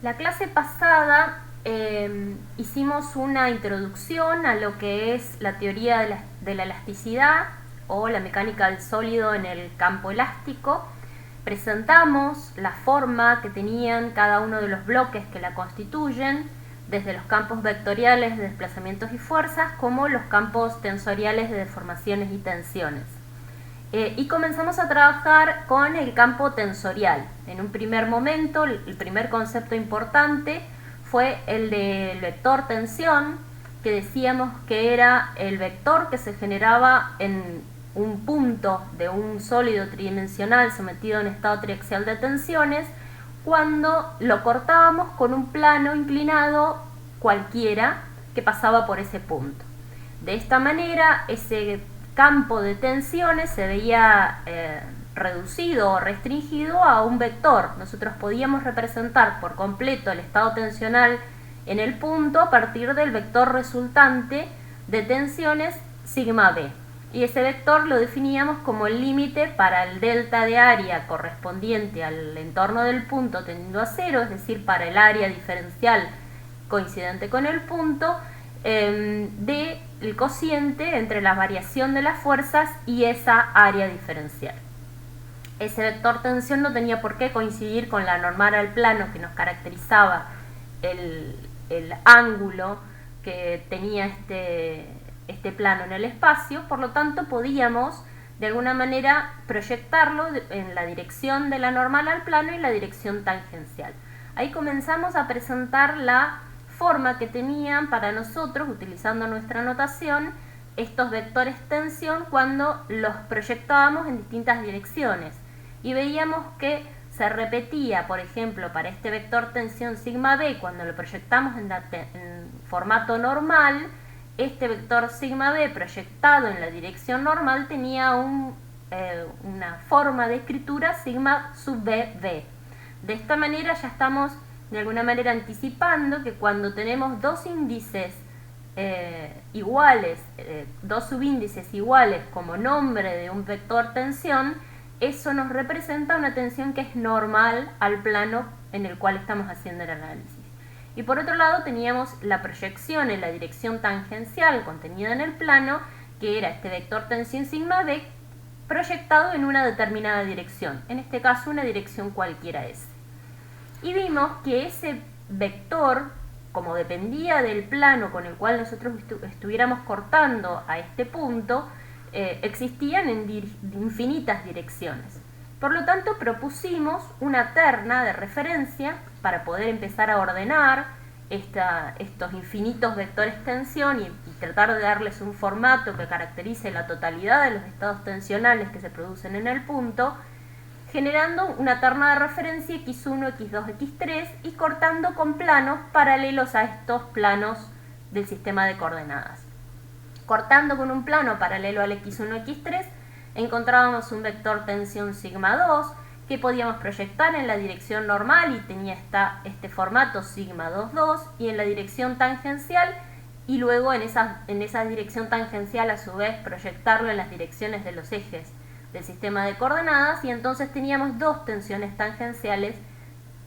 La clase pasada hicimos una introducción a lo que es la teoría de la elasticidad o la mecánica del sólido en el campo elástico. Presentamos la forma que tenían cada uno de los bloques que la constituyen, desde los campos vectoriales de desplazamientos y fuerzas como los campos tensoriales de deformaciones y tensiones. Y comenzamos a trabajar con el campo tensorial. En un primer momento, el primer concepto importante fue el del vector tensión, que decíamos que era el vector que se generaba en un punto de un sólido tridimensional sometido a un estado triaxial de tensiones cuando lo cortábamos con un plano inclinado cualquiera que pasaba por ese punto. De esta manera, ese campo de tensiones se veía reducido o restringido a un vector. Nosotros podíamos representar por completo el estado tensional en el punto a partir del vector resultante de tensiones sigma b. Y ese vector lo definíamos como el límite para el delta de área correspondiente al entorno del punto tendiendo a cero, es decir, para el área diferencial coincidente con el punto, del cociente entre la variación de las fuerzas y esa área diferencial. Ese vector tensión no tenía por qué coincidir con la normal al plano que nos caracterizaba el ángulo que tenía este plano en el espacio, por lo tanto podíamos de alguna manera proyectarlo en la dirección de la normal al plano y la dirección tangencial. Ahí comenzamos a presentar la forma que tenían para nosotros, utilizando nuestra notación, estos vectores tensión cuando los proyectábamos en distintas direcciones. Y veíamos que se repetía, por ejemplo, para este vector tensión sigma b, cuando lo proyectamos en formato normal, este vector sigma b proyectado en la dirección normal tenía una forma de escritura sigma sub bb. De esta manera ya estamos de alguna manera anticipando que cuando tenemos dos índices iguales, dos subíndices iguales como nombre de un vector tensión, eso nos representa una tensión que es normal al plano en el cual estamos haciendo el análisis. Y por otro lado teníamos la proyección en la dirección tangencial contenida en el plano, que era este vector tensión sigma b proyectado en una determinada dirección, en este caso una dirección cualquiera S. Y vimos que ese vector, como dependía del plano con el cual nosotros estuviéramos cortando a este punto, existían en infinitas direcciones. Por lo tanto, propusimos una terna de referencia para poder empezar a ordenar estos infinitos vectores tensión y tratar de darles un formato que caracterice la totalidad de los estados tensionales que se producen en el punto, generando una terna de referencia x1, x2, x3 y cortando con planos paralelos a estos planos del sistema de coordenadas. Cortando con un plano paralelo al x1, x3, encontrábamos un vector tensión sigma 2 que podíamos proyectar en la dirección normal y tenía este formato sigma 2, 2, y en la dirección tangencial, y luego en esa dirección tangencial a su vez proyectarlo en las direcciones de los ejes del sistema de coordenadas, y entonces teníamos dos tensiones tangenciales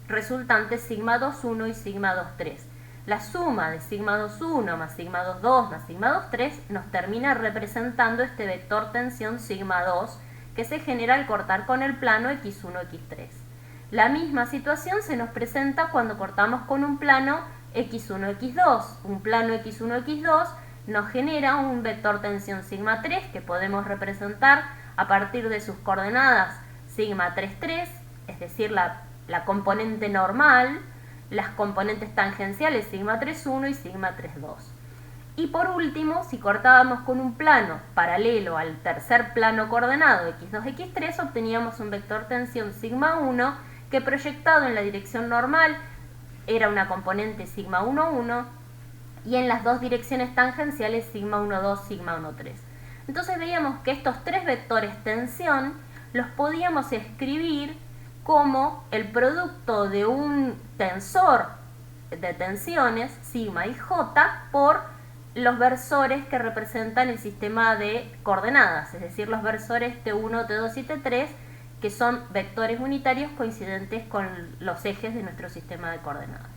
resultantes sigma 2,1 y sigma 2,3. La suma de sigma 2,1 más sigma 2,2 más sigma 2,3 nos termina representando este vector tensión sigma 2 que se genera al cortar con el plano x1, x3. La misma situación se nos presenta cuando cortamos con un plano x1, x2. Un plano x1, x2 nos genera un vector tensión sigma 3 que podemos representar a partir de sus coordenadas sigma 3, 3, es decir, la componente normal, las componentes tangenciales sigma 3, 1 y sigma 3, 2. Y por último, si cortábamos con un plano paralelo al tercer plano coordenado x2, x3, obteníamos un vector tensión sigma 1 que proyectado en la dirección normal era una componente sigma 1, 1 y en las dos direcciones tangenciales sigma 1, 2, sigma 1, 3. Entonces veíamos que estos tres vectores tensión los podíamos escribir como el producto de un tensor de tensiones, sigma y j, por los versores que representan el sistema de coordenadas, es decir, los versores T1, T2 y T3, que son vectores unitarios coincidentes con los ejes de nuestro sistema de coordenadas.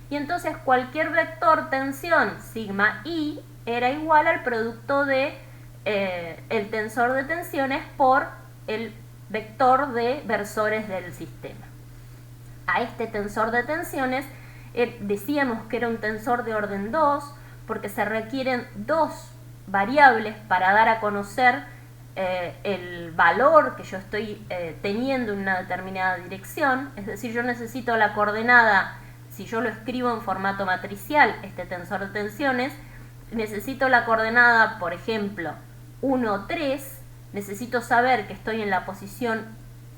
Y entonces cualquier vector tensión sigma i era igual al producto de el tensor de tensiones por el vector de versores del sistema. A este tensor de tensiones decíamos que era un tensor de orden 2 porque se requieren dos variables para dar a conocer el valor que yo estoy teniendo en una determinada dirección. Es decir, yo necesito la coordenada, si yo lo escribo en formato matricial, este tensor de tensiones, necesito la coordenada, por ejemplo, 1, 3, necesito saber que estoy en la posición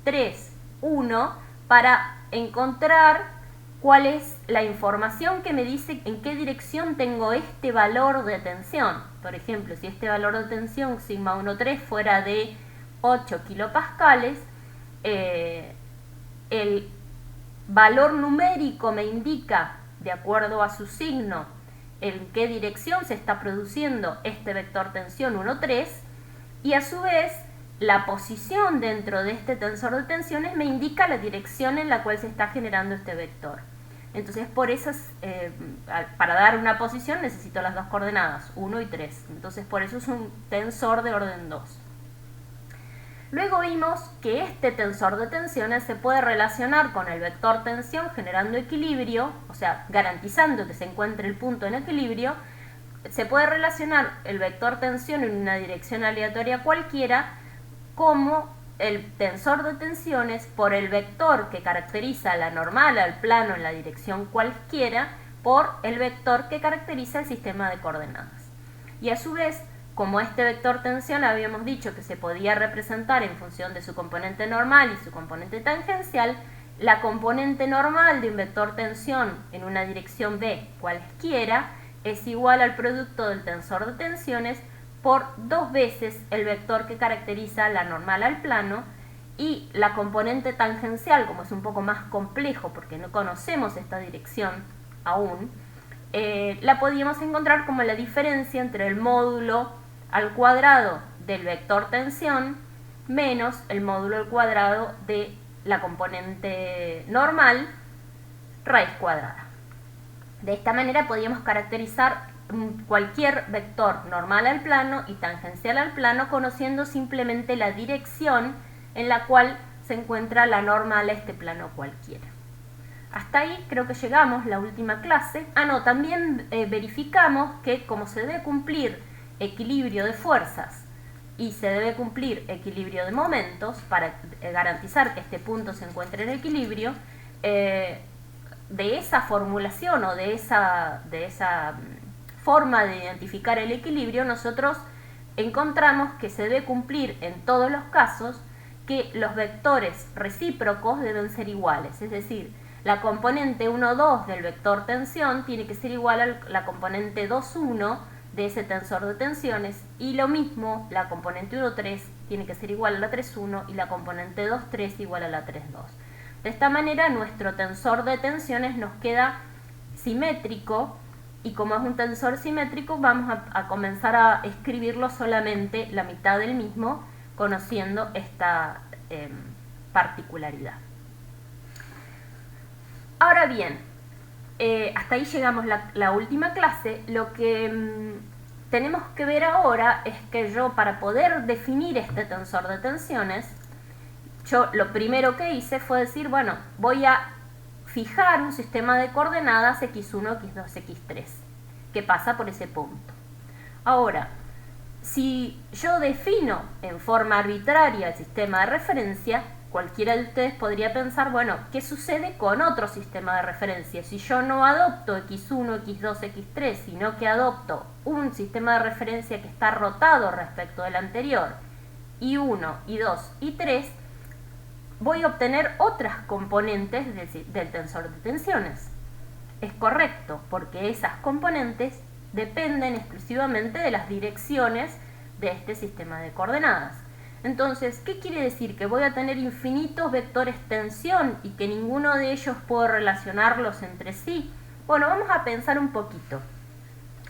3, 1, para encontrar cuál es la información que me dice en qué dirección tengo este valor de tensión. Por ejemplo, si este valor de tensión sigma 1,3 fuera de 8 kilopascales, el valor numérico me indica, de acuerdo a su signo, en qué dirección se está produciendo este vector tensión 1,3, y a su vez la posición dentro de este tensor de tensiones me indica la dirección en la cual se está generando este vector. Entonces, por eso, para dar una posición necesito las dos coordenadas, 1 y 3. Entonces, por eso es un tensor de orden 2. Luego vimos que este tensor de tensiones se puede relacionar con el vector tensión generando equilibrio, o sea, garantizando que se encuentre el punto en equilibrio. Se puede relacionar el vector tensión en una dirección aleatoria cualquiera como el tensor de tensiones por el vector que caracteriza la normal al plano en la dirección cualquiera por el vector que caracteriza el sistema de coordenadas. Y a su vez, como este vector tensión habíamos dicho que se podía representar en función de su componente normal y su componente tangencial, la componente normal de un vector tensión en una dirección B cualquiera es igual al producto del tensor de tensiones por 2 veces el vector que caracteriza la normal al plano, y la componente tangencial, como es un poco más complejo porque no conocemos esta dirección aún, la podíamos encontrar como la diferencia entre el módulo al cuadrado del vector tensión menos el módulo al cuadrado de la componente normal raíz cuadrada. De esta manera podíamos caracterizar cualquier vector normal al plano y tangencial al plano conociendo simplemente la dirección en la cual se encuentra la normal a este plano cualquiera. Hasta ahí creo que llegamos, la última clase. También verificamos que como se debe cumplir equilibrio de fuerzas y se debe cumplir equilibrio de momentos para garantizar que este punto se encuentre en equilibrio, de esa formulación o de esa forma de identificar el equilibrio, nosotros encontramos que se debe cumplir en todos los casos que los vectores recíprocos deben ser iguales, es decir, la componente 1,2 del vector tensión tiene que ser igual a la componente 2,1 de ese tensor de tensiones, y lo mismo la componente 1,3 tiene que ser igual a la 3,1 y la componente 2,3 igual a la 3,2. De esta manera nuestro tensor de tensiones nos queda simétrico, y como es un tensor simétrico vamos a comenzar a escribirlo solamente la mitad del mismo, conociendo esta particularidad. Ahora bien, hasta ahí llegamos la última clase. Lo que tenemos que ver ahora es que yo, para poder definir este tensor de tensiones, yo lo primero que hice fue decir, bueno, voy a fijar un sistema de coordenadas x1, x2, x3 que pasa por ese punto. Ahora, si yo defino en forma arbitraria el sistema de referencia, cualquiera de ustedes podría pensar, bueno, ¿qué sucede con otro sistema de referencia? Si yo no adopto x1, x2, x3, sino que adopto un sistema de referencia que está rotado respecto del anterior, y1, y2, y3, voy a obtener otras componentes del tensor de tensiones. Es correcto, porque esas componentes dependen exclusivamente de las direcciones de este sistema de coordenadas. Entonces, ¿qué quiere decir? ¿Que voy a tener infinitos vectores tensión y que ninguno de ellos puedo relacionarlos entre sí? Bueno, vamos a pensar un poquito.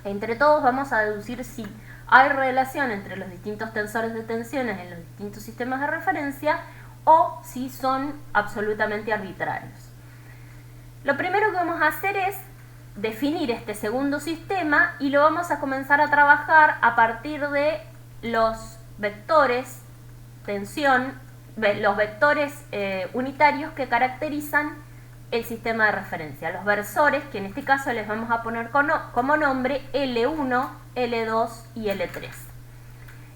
Entre todos vamos a deducir si hay relación entre los distintos tensores de tensiones en los distintos sistemas de referencia, o si son absolutamente arbitrarios. Lo primero que vamos a hacer es definir este segundo sistema y lo vamos a comenzar a trabajar a partir de los vectores tensión, los vectores unitarios que caracterizan el sistema de referencia, los versores, que en este caso les vamos a poner como nombre L1, L2 y L3.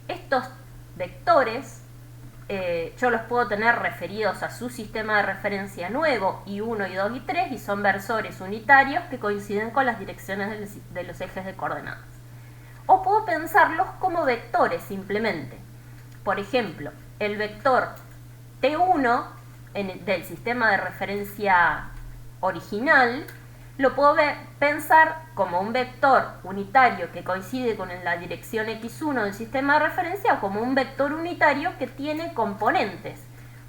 Estos vectores yo los puedo tener referidos a su sistema de referencia nuevo, I1, I2 y 3, y son versores unitarios que coinciden con las direcciones de los ejes de coordenadas. O puedo pensarlos como vectores simplemente. Por ejemplo, el vector T1 del sistema de referencia original lo puedo pensar como un vector unitario que coincide con la dirección x1 del sistema de referencia o como un vector unitario que tiene componentes.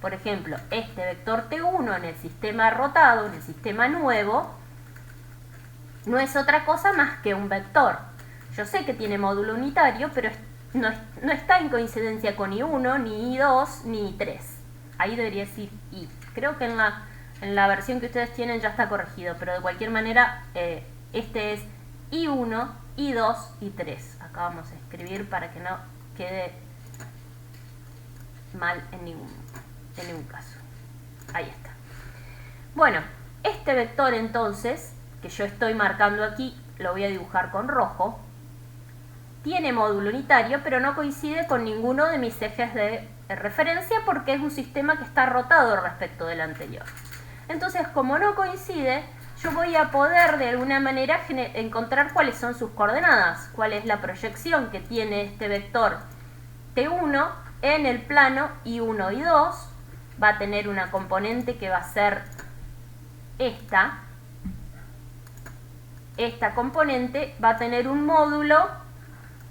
Por ejemplo, este vector T1 en el sistema rotado, en el sistema nuevo, no es otra cosa más que un vector. Yo sé que tiene módulo unitario, pero no está en coincidencia con I1, ni I2, ni I3. Ahí debería decir I. Creo que en la versión que ustedes tienen ya está corregido, pero de cualquier manera este es I1, I2 y 3. Acá vamos a escribir para que no quede mal en ningún caso. Ahí está. Bueno, este vector entonces, que yo estoy marcando aquí, lo voy a dibujar con rojo, tiene módulo unitario, pero no coincide con ninguno de mis ejes de referencia porque es un sistema que está rotado respecto del anterior. Entonces, como no coincide, yo voy a poder de alguna manera encontrar cuáles son sus coordenadas, cuál es la proyección que tiene este vector T1 en el plano I1 y 2. Va a tener una componente que va a ser esta. Esta componente va a tener un módulo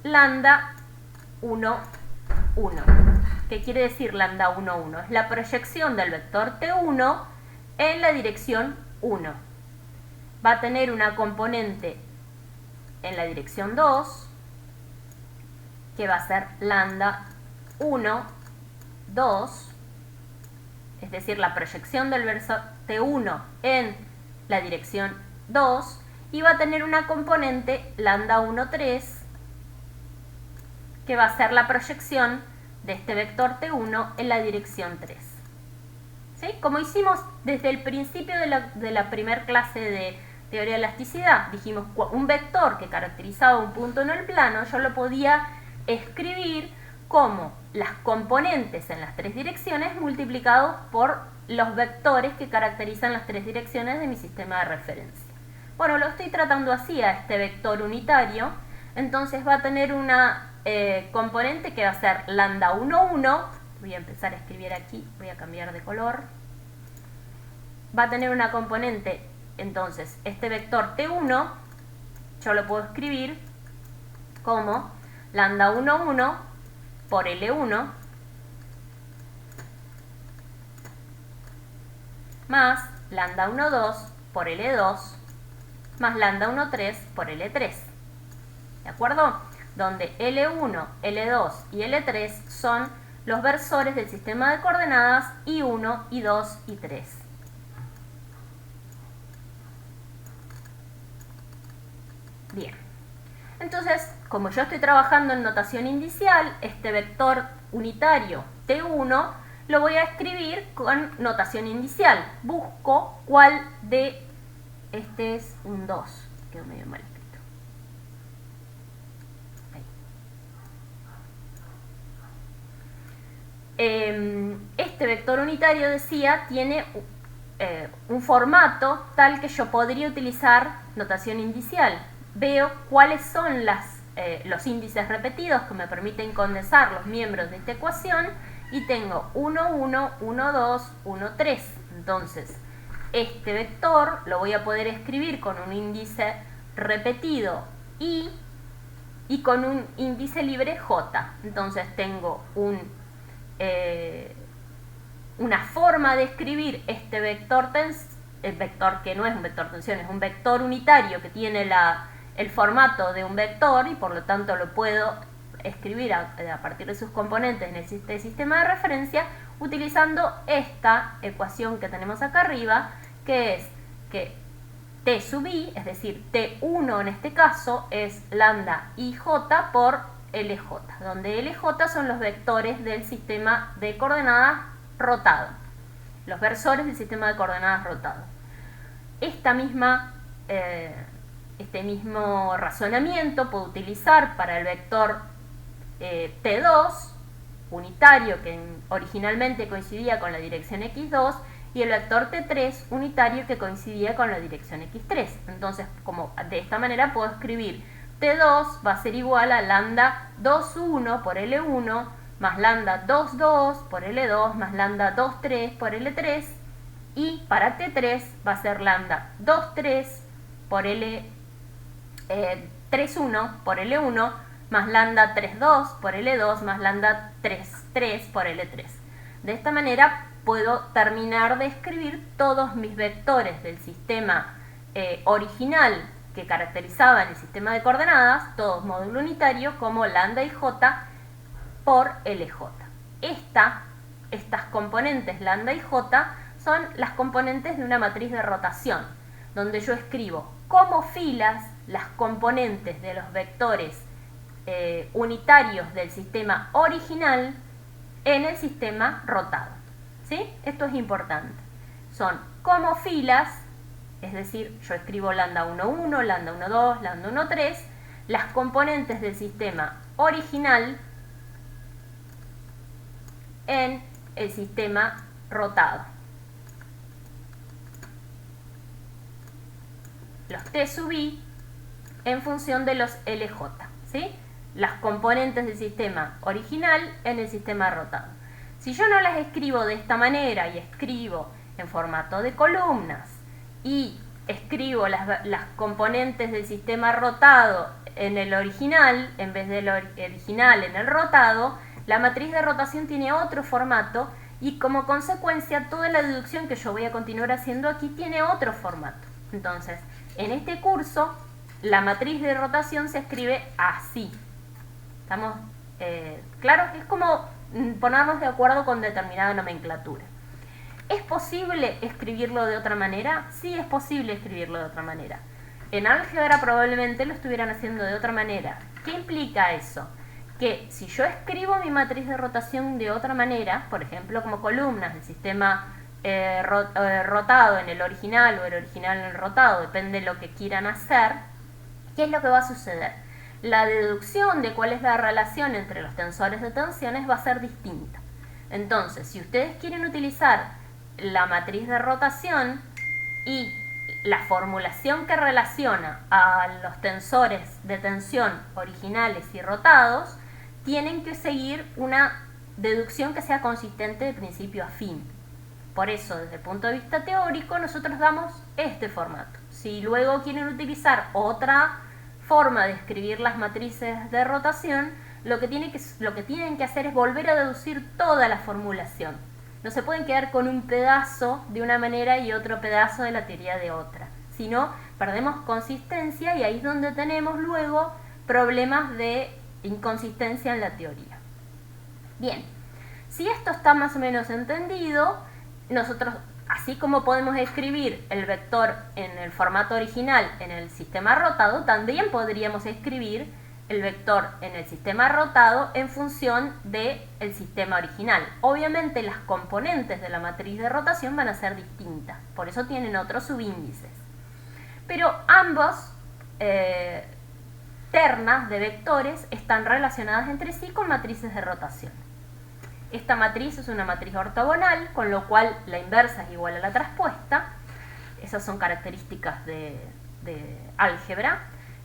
lambda 1, 1. ¿Qué quiere decir lambda 1, 1? Es la proyección del vector T1 en la dirección 1. Va a tener una componente en la dirección 2, que va a ser lambda 1, 2, es decir, la proyección del versor T1 en la dirección 2, y va a tener una componente lambda 1, 3, que va a ser la proyección de este vector T1 en la dirección 3. ¿Sí? Como hicimos desde el principio de la primera clase de teoría de elasticidad, dijimos un vector que caracterizaba un punto en el plano, yo lo podía escribir como las componentes en las tres direcciones multiplicados por los vectores que caracterizan las tres direcciones de mi sistema de referencia. Bueno, lo estoy tratando así a este vector unitario, entonces va a tener una componente que va a ser lambda 1, 1, voy a empezar a escribir aquí, voy a cambiar de color, va a tener una componente, entonces este vector T1, yo lo puedo escribir como lambda 1, 1 por L1 más lambda 1, 2 por L2 más lambda 1, 3 por L3. ¿De acuerdo? Donde L1, L2 y L3 son los versores del sistema de coordenadas I1, I2 y 3. Bien. Entonces, como yo estoy trabajando en notación indicial, este vector unitario T1 lo voy a escribir con notación indicial. Busco cuál de... Este es un 2. Quedó medio mal escrito. Este vector unitario, decía, tiene un formato tal que yo podría utilizar notación indicial. Veo cuáles son los índices repetidos que me permiten condensar los miembros de esta ecuación y tengo 1, 1, 1, 2, 1, 3. Entonces, este vector lo voy a poder escribir con un índice repetido I y con un índice libre J. Entonces tengo una forma de escribir este vector el vector que no es un vector tensión, es un vector unitario que tiene el formato de un vector y por lo tanto lo puedo escribir a partir de sus componentes en este sistema de referencia, utilizando esta ecuación que tenemos acá arriba, que es que T sub i, es decir, T1 en este caso, es lambda ij por LJ, donde LJ son los vectores del sistema de coordenadas rotado, los versores del sistema de coordenadas rotado. Este mismo razonamiento puedo utilizar para el vector T2 unitario, que originalmente coincidía con la dirección x2, y el vector T3 unitario, que coincidía con la dirección x3. Entonces, de esta manera puedo escribir T2 va a ser igual a lambda 2,1 por L1 más lambda 2,2 por L2 más lambda 2,3 por L3, y para T3 va a ser lambda 2,3 por L 3,1 por L1 más lambda 3,2 por L2 más lambda 3,3 por L3. De esta manera puedo terminar de escribir todos mis vectores del sistema original que caracterizaban el sistema de coordenadas, todos módulo unitario, como lambda y j por LJ. Estas componentes lambda y j son las componentes de una matriz de rotación, donde yo escribo como filas las componentes de los vectores unitarios del sistema original en el sistema rotado. ¿Sí? Esto es importante. Son como filas, es decir, yo escribo lambda 1,1, lambda 1,2, lambda 1,3, las componentes del sistema original en el sistema rotado. Los T sub i en función de los LJ, ¿sí? Las componentes del sistema original en el sistema rotado. Si yo no las escribo de esta manera y escribo en formato de columnas y escribo las componentes del sistema rotado en el original en vez del original en el rotado, la matriz de rotación tiene otro formato y como consecuencia toda la deducción que yo voy a continuar haciendo aquí tiene otro formato. Entonces, en este curso la matriz de rotación se escribe así. ¿Estamos claros? Es como ponernos de acuerdo con determinada nomenclatura. ¿Es posible escribirlo de otra manera? Sí, es posible escribirlo de otra manera. En álgebra probablemente lo estuvieran haciendo de otra manera. ¿Qué implica eso? Que si yo escribo mi matriz de rotación de otra manera, por ejemplo como columnas del sistema rotado en el original o el original en el rotado, depende de lo que quieran hacer, ¿qué es lo que va a suceder? La deducción de cuál es la relación entre los tensores de tensiones va a ser distinta. Entonces, si ustedes quieren utilizar la matriz de rotación y la formulación que relaciona a los tensores de tensión originales y rotados, tienen que seguir una deducción que sea consistente de principio a fin. Por eso, desde el punto de vista teórico, nosotros damos este formato. Si luego quieren utilizar otra forma de escribir las matrices de rotación, lo que tienen que hacer es volver a deducir toda la formulación. No se pueden quedar con un pedazo de una manera y otro pedazo de la teoría de otra. Si no, perdemos consistencia y ahí es donde tenemos luego problemas de inconsistencia en la teoría. Bien, si esto está más o menos entendido, nosotros, así como podemos escribir el vector en el formato original en el sistema rotado, también podríamos escribir el vector en el sistema rotado en función del sistema original. Obviamente las componentes de la matriz de rotación van a ser distintas, por eso tienen otros subíndices. Pero ambos ternas de vectores están relacionadas entre sí con matrices de rotación. Esta matriz es una matriz ortogonal, con lo cual la inversa es igual a la traspuesta. Esas son características de álgebra.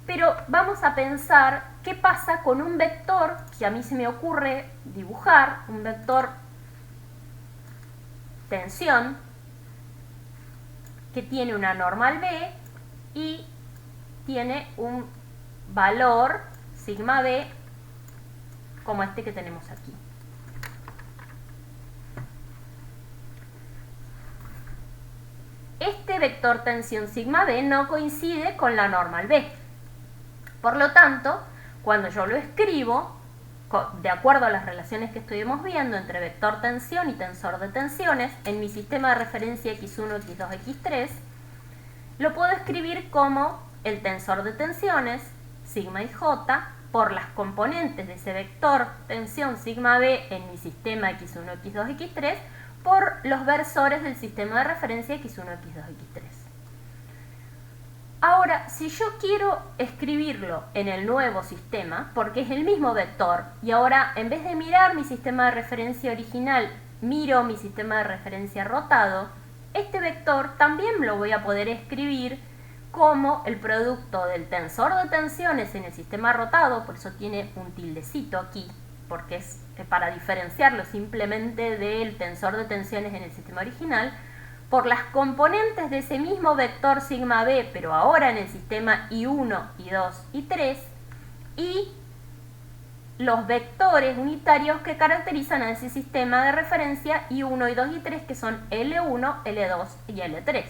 Pero vamos a pensar qué pasa con un vector que a mí se me ocurre dibujar, un vector tensión, que tiene una normal B y tiene un valor sigma B como este que tenemos aquí. Este vector tensión sigma B no coincide con la normal B. Por lo tanto, cuando yo lo escribo, de acuerdo a las relaciones que estuvimos viendo entre vector tensión y tensor de tensiones, en mi sistema de referencia x1, x2, x3, lo puedo escribir como el tensor de tensiones, sigma y j, por las componentes de ese vector tensión sigma b en mi sistema x1, x2, x3, por los versores del sistema de referencia x1, x2, x3. Ahora, si yo quiero escribirlo en el nuevo sistema, porque es el mismo vector, y ahora en vez de mirar mi sistema de referencia original, miro mi sistema de referencia rotado, este vector también lo voy a poder escribir como el producto del tensor de tensiones en el sistema rotado, por eso tiene un tildecito aquí, porque es para diferenciarlo simplemente del tensor de tensiones en el sistema original, por las componentes de ese mismo vector sigma b, pero ahora en el sistema I1, I2, I3, y los vectores unitarios que caracterizan a ese sistema de referencia I1, I2, I3, que son L1, L2 y L3.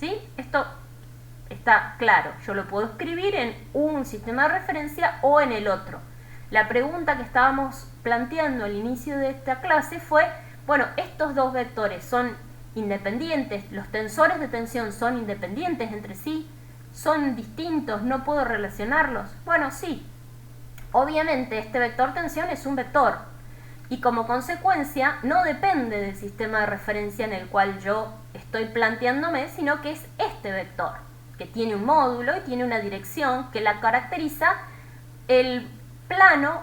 ¿Sí? Esto está claro. Yo lo puedo escribir en un sistema de referencia o en el otro. La pregunta que estábamos planteando al inicio de esta clase fue, bueno, estos dos vectores son independientes, los tensores de tensión son independientes entre sí, son distintos, no puedo relacionarlos. Bueno, sí, obviamente este vector tensión es un vector y como consecuencia no depende del sistema de referencia en el cual yo estoy planteándome, sino que es este vector, que tiene un módulo y tiene una dirección que la caracteriza el plano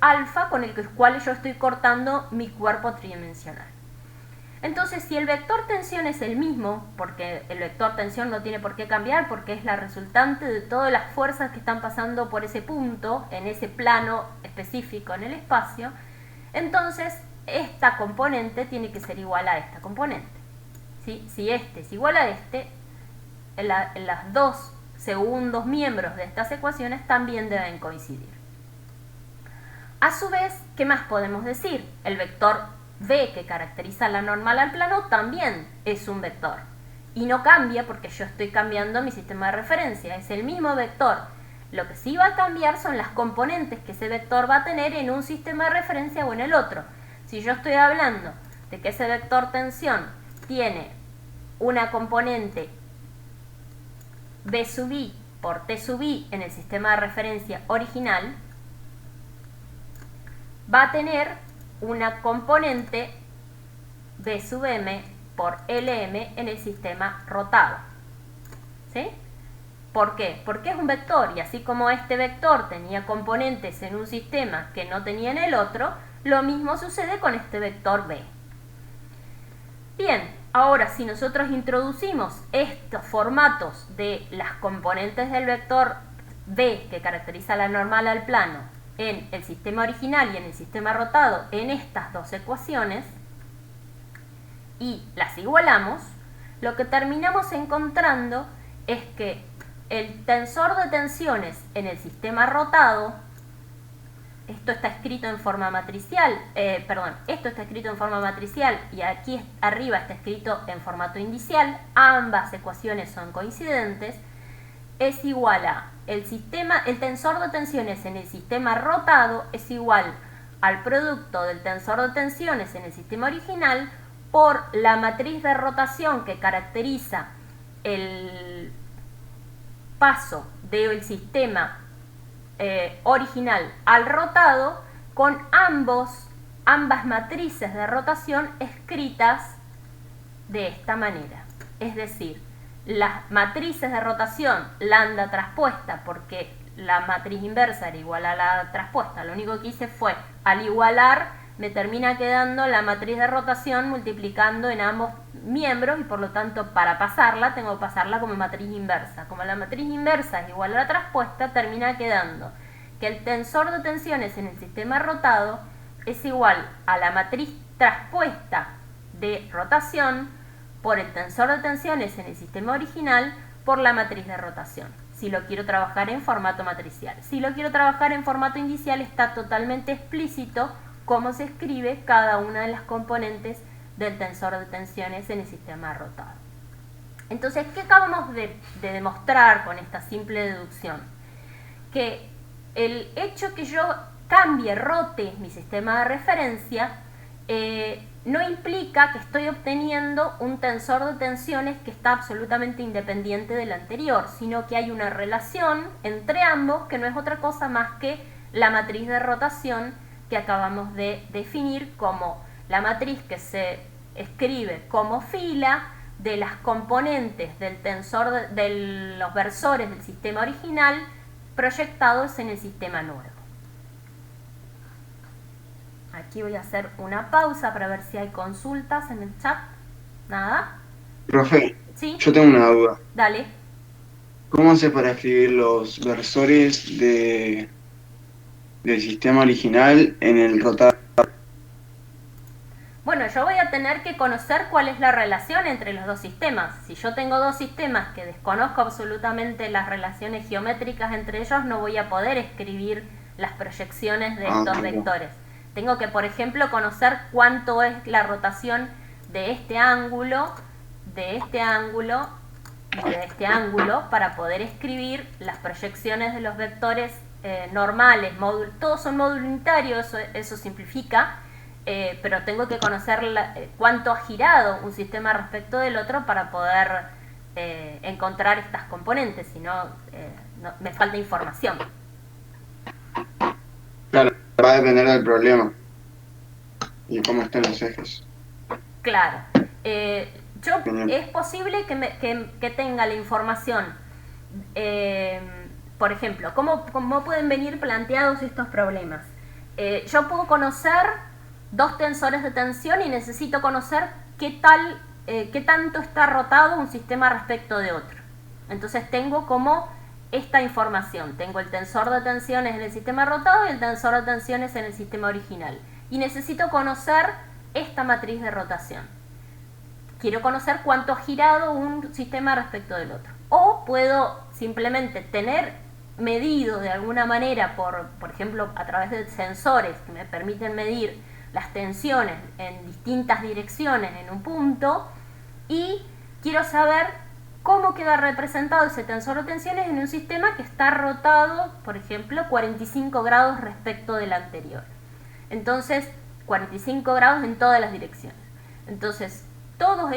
alfa con el cual yo estoy cortando mi cuerpo tridimensional. Entonces, si el vector tensión es el mismo, porque el vector tensión no tiene por qué cambiar, porque es la resultante de todas las fuerzas que están pasando por ese punto, en ese plano específico en el espacio, entonces esta componente tiene que ser igual a esta componente. ¿Sí? Si este es igual a este, las dos segundos miembros de estas ecuaciones también deben coincidir. A su vez, ¿qué más podemos decir? El vector v que caracteriza la normal al plano también es un vector y no cambia porque yo estoy cambiando mi sistema de referencia, es el mismo vector. Lo que sí va a cambiar son las componentes que ese vector va a tener en un sistema de referencia o en el otro. Si yo estoy hablando de que ese vector tensión tiene una componente b sub i por t sub i en el sistema de referencia original, va a tener una componente b sub m por lm en el sistema rotado. ¿Sí? ¿Por qué? Porque es un vector y así como este vector tenía componentes en un sistema que no tenía en el otro, lo mismo sucede con este vector b. Bien, ahora si nosotros introducimos estos formatos de las componentes del vector b que caracteriza la normal al plano en el sistema original y en el sistema rotado en estas dos ecuaciones y las igualamos, lo que terminamos encontrando es que el tensor de tensiones en el sistema rotado, esto está escrito en forma matricial, esto está escrito en forma matricial y aquí arriba está escrito en formato indicial, ambas ecuaciones son coincidentes, es igual a el tensor de tensiones en el sistema rotado es igual al producto del tensor de tensiones en el sistema original por la matriz de rotación que caracteriza el paso del sistema original al rotado con ambas matrices de rotación escritas de esta manera. Es decir, las matrices de rotación lambda traspuesta, porque la matriz inversa era igual a la traspuesta, lo único que hice fue, al igualar, me termina quedando la matriz de rotación multiplicando en ambos miembros y por lo tanto para pasarla tengo que pasarla como matriz inversa. Como la matriz inversa es igual a la traspuesta, termina quedando que el tensor de tensiones en el sistema rotado es igual a la matriz traspuesta de rotación por el tensor de tensiones en el sistema original por la matriz de rotación, si lo quiero trabajar en formato matricial. Si lo quiero trabajar en formato indicial está totalmente explícito cómo se escribe cada una de las componentes del tensor de tensiones en el sistema rotado. Entonces, ¿qué acabamos de demostrar con esta simple deducción? Que el hecho que yo cambie, rote mi sistema de referencia, no implica que estoy obteniendo un tensor de tensiones que está absolutamente independiente del anterior, sino que hay una relación entre ambos que no es otra cosa más que la matriz de rotación que acabamos de definir como la matriz que se escribe como fila de las componentes del tensor de los versores del sistema original proyectados en el sistema nuevo. Aquí voy a hacer una pausa para ver si hay consultas en el chat. ¿Nada? Profe, ¿Sí? yo tengo una duda. Dale. ¿Cómo hace para escribir los versores del sistema original en el rotador? Bueno, yo voy a tener que conocer cuál es la relación entre los dos sistemas. Si yo tengo dos sistemas que desconozco absolutamente las relaciones geométricas entre ellos, no voy a poder escribir las proyecciones de estos vectores. Tengo que, por ejemplo, conocer cuánto es la rotación de este ángulo, de este ángulo y de este ángulo para poder escribir las proyecciones de los vectores normales. Todos son módulo unitario, eso simplifica. Pero tengo que conocer cuánto ha girado un sistema respecto del otro para poder encontrar estas componentes, si no, me falta información. Claro, va a depender del problema y cómo están los ejes. Claro. Es posible que tenga la información. Por ejemplo, ¿cómo pueden venir planteados estos problemas? Yo puedo conocer dos tensores de tensión y necesito conocer qué tanto está rotado un sistema respecto de otro. Entonces tengo como esta información. Tengo el tensor de tensiones en el sistema rotado y el tensor de tensiones en el sistema original. Y necesito conocer esta matriz de rotación. Quiero conocer cuánto ha girado un sistema respecto del otro. O puedo simplemente tener medido de alguna manera, por ejemplo, a través de sensores que me permiten medir las tensiones en distintas direcciones en un punto, y quiero saber cómo queda representado ese tensor de tensiones en un sistema que está rotado, por ejemplo, 45 grados respecto del anterior. Entonces, 45 grados en todas las direcciones. Entonces, todas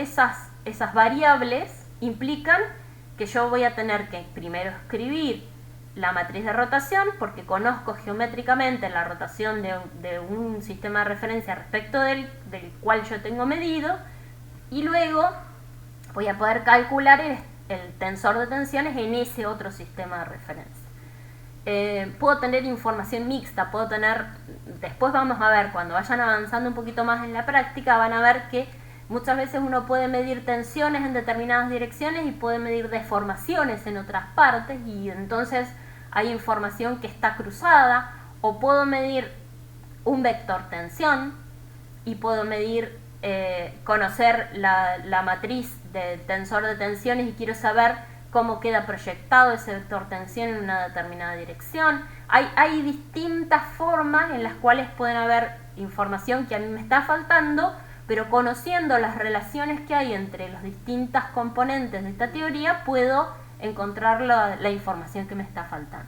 esas variables implican que yo voy a tener que primero escribir la matriz de rotación, porque conozco geométricamente la rotación de un sistema de referencia respecto del cual yo tengo medido, y luego voy a poder calcular el tensor de tensiones en ese otro sistema de referencia. Puedo tener información mixta, después vamos a ver, cuando vayan avanzando un poquito más en la práctica, van a ver que muchas veces uno puede medir tensiones en determinadas direcciones y puede medir deformaciones en otras partes, y entonces hay información que está cruzada, o puedo medir un vector tensión y puedo conocer la matriz del tensor de tensiones y quiero saber cómo queda proyectado ese vector tensión en una determinada dirección. Hay distintas formas en las cuales pueden haber información que a mí me está faltando, pero conociendo las relaciones que hay entre las distintas componentes de esta teoría puedo encontrar la información que me está faltando.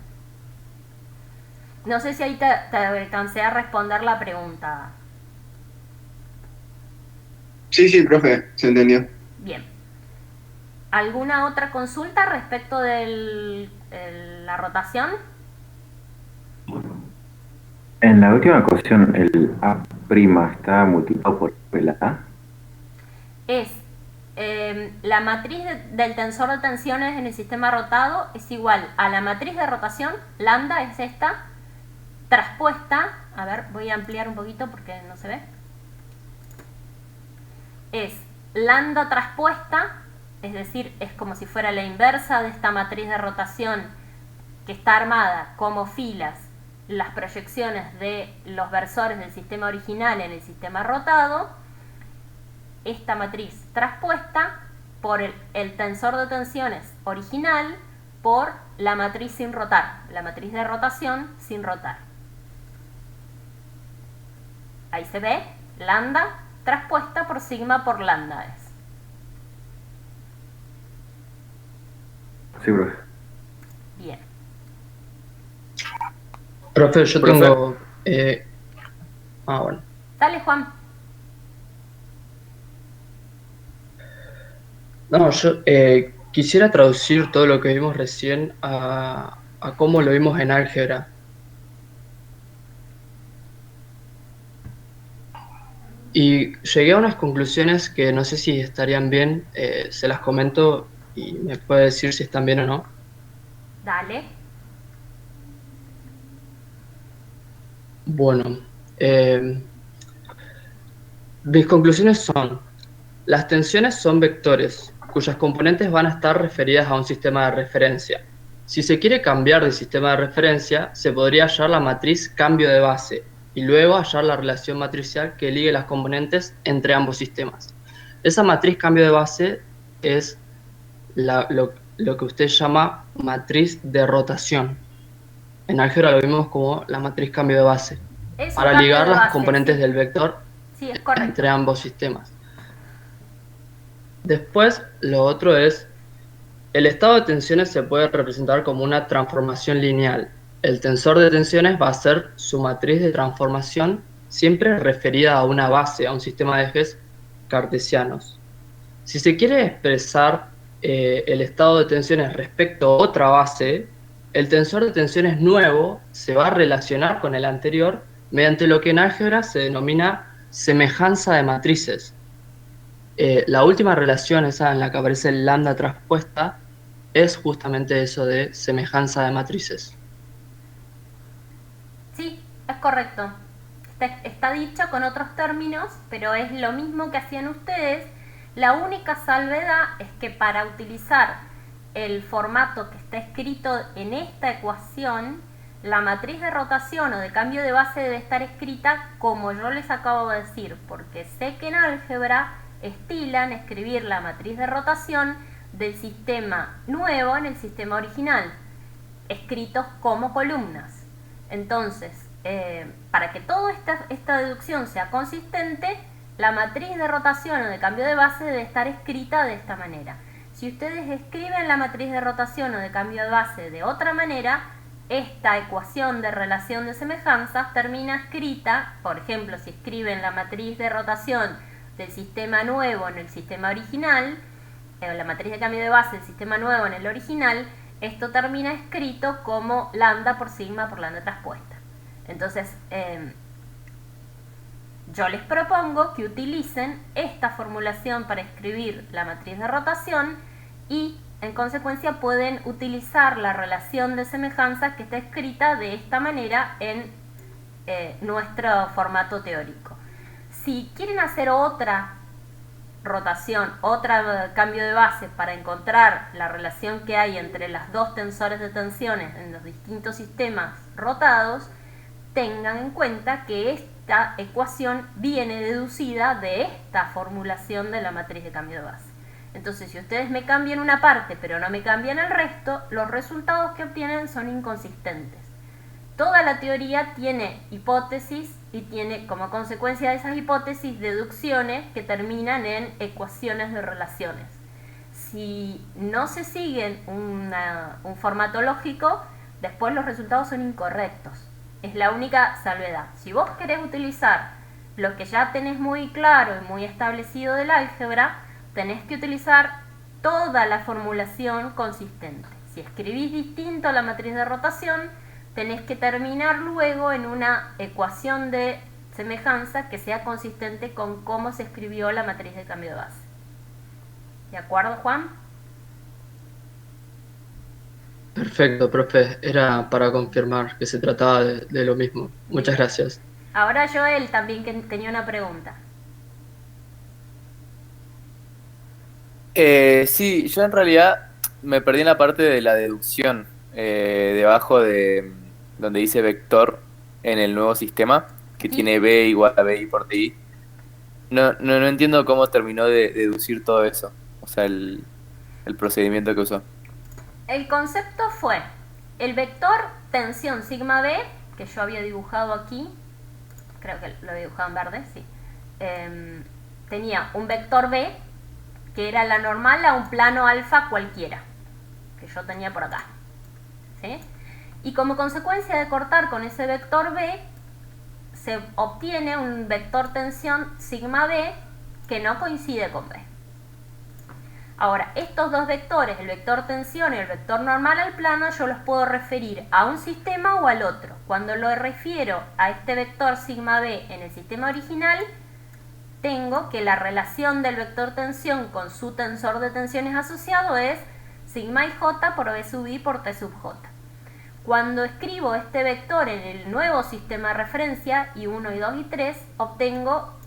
No sé si ahí te alcancé a responder la pregunta. Sí, profe, se entendió. Bien. ¿Alguna otra consulta respecto de la rotación? En la última ecuación, el A' está multiplicado por el A. Es la matriz del tensor de tensiones en el sistema rotado es igual a la matriz de rotación, lambda es esta, traspuesta, a ver, voy a ampliar un poquito porque no se ve, es lambda traspuesta, es decir, es como si fuera la inversa de esta matriz de rotación que está armada como filas, las proyecciones de los versores del sistema original en el sistema rotado, esta matriz traspuesta por el tensor de tensiones original por la matriz sin rotar, la matriz de rotación sin rotar. Ahí se ve, lambda traspuesta por sigma por lambda es. Sí, profe. Bien. Profe, yo tengo Eh, bueno. Dale, Juan. No, yo quisiera traducir todo lo que vimos recién a cómo lo vimos en álgebra. Y llegué a unas conclusiones que no sé si estarían bien, se las comento y me puede decir si están bien o no. Dale. Bueno, mis conclusiones son, las tensiones son vectores, cuyas componentes van a estar referidas a un sistema de referencia. Si se quiere cambiar de sistema de referencia, se podría hallar la matriz cambio de base y luego hallar la relación matricial que ligue las componentes entre ambos sistemas. Esa matriz cambio de base es lo que usted llama matriz de rotación. En álgebra lo vimos como la matriz cambio de base, Eso, para cambio ligar de las base, componentes sí. del vector Sí, es correcto. entre ambos sistemas. Después, lo otro es, el estado de tensiones se puede representar como una transformación lineal. El tensor de tensiones va a ser su matriz de transformación, siempre referida a una base, a un sistema de ejes cartesianos. Si se quiere expresar el estado de tensiones respecto a otra base, el tensor de tensiones nuevo se va a relacionar con el anterior mediante lo que en álgebra se denomina semejanza de matrices. La última relación, esa en la que aparece el lambda traspuesta, es justamente eso de semejanza de matrices. Sí, es correcto. Está dicho con otros términos, pero es lo mismo que hacían ustedes. La única salvedad es que para utilizar el formato que está escrito en esta ecuación, la matriz de rotación o de cambio de base debe estar escrita como yo les acabo de decir, porque sé que en álgebra estilan escribir la matriz de rotación del sistema nuevo en el sistema original, escritos como columnas. Entonces, para que toda esta deducción sea consistente, la matriz de rotación o de cambio de base debe estar escrita de esta manera. Si ustedes escriben la matriz de rotación o de cambio de base de otra manera, esta ecuación de relación de semejanzas termina escrita, por ejemplo, si escriben la matriz de rotación del sistema nuevo en el sistema original, la matriz de cambio de base del sistema nuevo en el original, esto termina escrito como lambda por sigma por lambda traspuesta. Entonces, yo les propongo que utilicen esta formulación para escribir la matriz de rotación y, en consecuencia, pueden utilizar la relación de semejanza que está escrita de esta manera en nuestro formato teórico. Si quieren hacer otra rotación, otro cambio de base para encontrar la relación que hay entre las dos tensores de tensiones en los distintos sistemas rotados, tengan en cuenta que esta ecuación viene deducida de esta formulación de la matriz de cambio de base. Entonces, si ustedes me cambian una parte pero no me cambian el resto, los resultados que obtienen son inconsistentes. Toda la teoría tiene hipótesis y tiene como consecuencia de esas hipótesis deducciones que terminan en ecuaciones de relaciones. Si no se siguen un formato lógico, después los resultados son incorrectos. Es la única salvedad. Si vos querés utilizar lo que ya tenés muy claro y muy establecido del álgebra, tenés que utilizar toda la formulación consistente. Si escribís distinto la matriz de rotación, tenés que terminar luego en una ecuación de semejanza que sea consistente con cómo se escribió la matriz de cambio de base. ¿De acuerdo, Juan? Perfecto, profe. Era para confirmar que se trataba de lo mismo. Muchas gracias. Ahora Joel también que tenía una pregunta. Sí, yo en realidad me perdí en la parte de la deducción, debajo de donde dice vector en el nuevo sistema, que ¿Sí? tiene B igual a BI por DI. No entiendo cómo terminó de deducir todo eso, o sea, el procedimiento que usó. El concepto fue el vector tensión sigma B, que yo había dibujado aquí, creo que lo había dibujado en verde, sí. Tenía un vector B, que era la normal a un plano alfa cualquiera, que yo tenía por acá, ¿sí? Y como consecuencia de cortar con ese vector B, se obtiene un vector tensión sigma b que no coincide con b. Ahora, estos dos vectores, el vector tensión y el vector normal al plano, yo los puedo referir a un sistema o al otro. Cuando lo refiero a este vector sigma b en el sistema original, tengo que la relación del vector tensión con su tensor de tensiones asociado es sigma ij por b sub i por t sub j. Cuando escribo este vector en el nuevo sistema de referencia, I1, I2 y 3, obtengo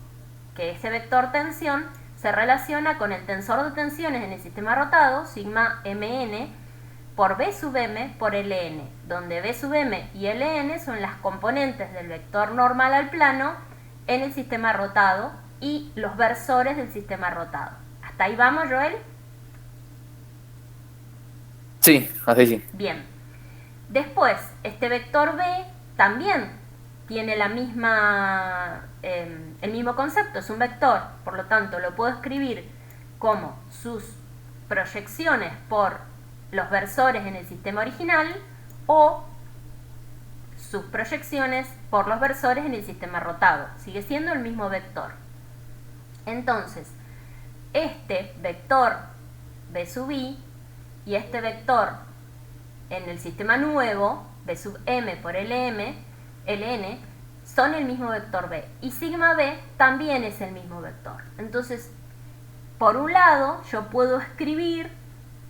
que ese vector tensión se relaciona con el tensor de tensiones en el sistema rotado, sigma mn, por b sub m por ln, donde b sub m y ln son las componentes del vector normal al plano en el sistema rotado y los versores del sistema rotado. ¿Hasta ahí vamos, Joel? Sí, así sí. Bien. Después, este vector b también tiene la misma, el mismo concepto, es un vector, por lo tanto lo puedo escribir como sus proyecciones por los versores en el sistema original o sus proyecciones por los versores en el sistema rotado. Sigue siendo el mismo vector. Entonces, este vector b sub i y este vector en el sistema nuevo, b sub m por ln, son el mismo vector b. Y sigma b también es el mismo vector. Entonces, por un lado, yo puedo escribir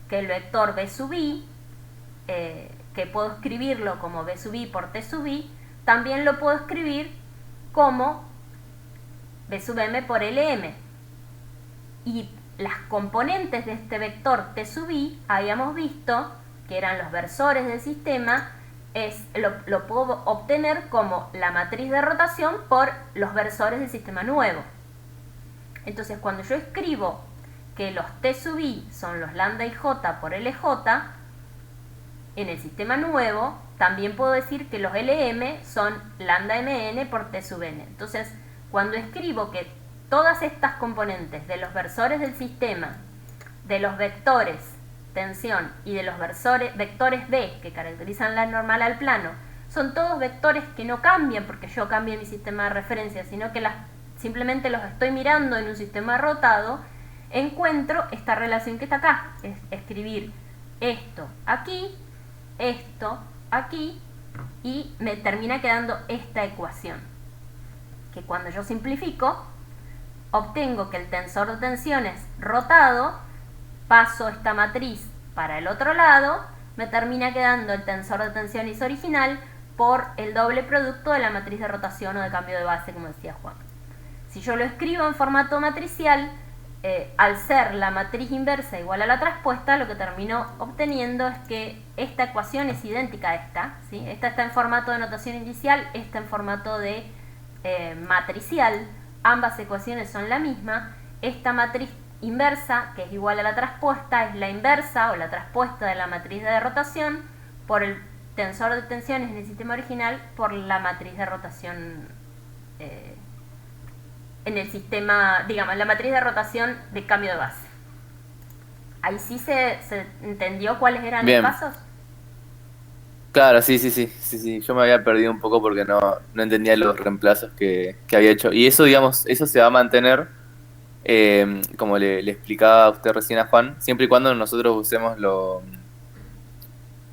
que el vector b sub i, que puedo escribirlo como b sub i por t sub i, también lo puedo escribir como b sub m por lm. Y las componentes de este vector t sub i, habíamos visto que eran los versores del sistema, lo puedo obtener como la matriz de rotación por los versores del sistema nuevo. Entonces, cuando yo escribo que los t sub i son los lambda ij por lj, en el sistema nuevo, también puedo decir que los lm son lambda mn por t sub n. Entonces, cuando escribo que todas estas componentes de los versores del sistema, de los vectores tensión y de los vectores B que caracterizan la normal al plano, son todos vectores que no cambian porque yo cambie mi sistema de referencia, sino que simplemente los estoy mirando en un sistema rotado, encuentro esta relación que está acá, es escribir esto aquí, y me termina quedando esta ecuación, que cuando yo simplifico, obtengo que el tensor de tensiones rotado, paso esta matriz para el otro lado, me termina quedando el tensor de tensiones original por el doble producto de la matriz de rotación o de cambio de base, como decía Juan. Si yo lo escribo en formato matricial, al ser la matriz inversa igual a la traspuesta, lo que termino obteniendo es que esta ecuación es idéntica a esta, ¿sí? Esta está en formato de notación inicial, esta en formato de matricial. Ambas ecuaciones son la misma. Esta matriz inversa, que es igual a la traspuesta, es la inversa o la traspuesta de la matriz de rotación por el tensor de tensiones en el sistema original por la matriz de rotación en el sistema, digamos, la matriz de rotación de cambio de base. ¿Ahí sí se entendió cuáles eran Bien. los pasos? Claro, sí. Yo me había perdido un poco porque no entendía los reemplazos que había hecho. Y eso, digamos, eso se va a mantener, como le explicaba a usted recién a Juan, siempre y cuando nosotros usemos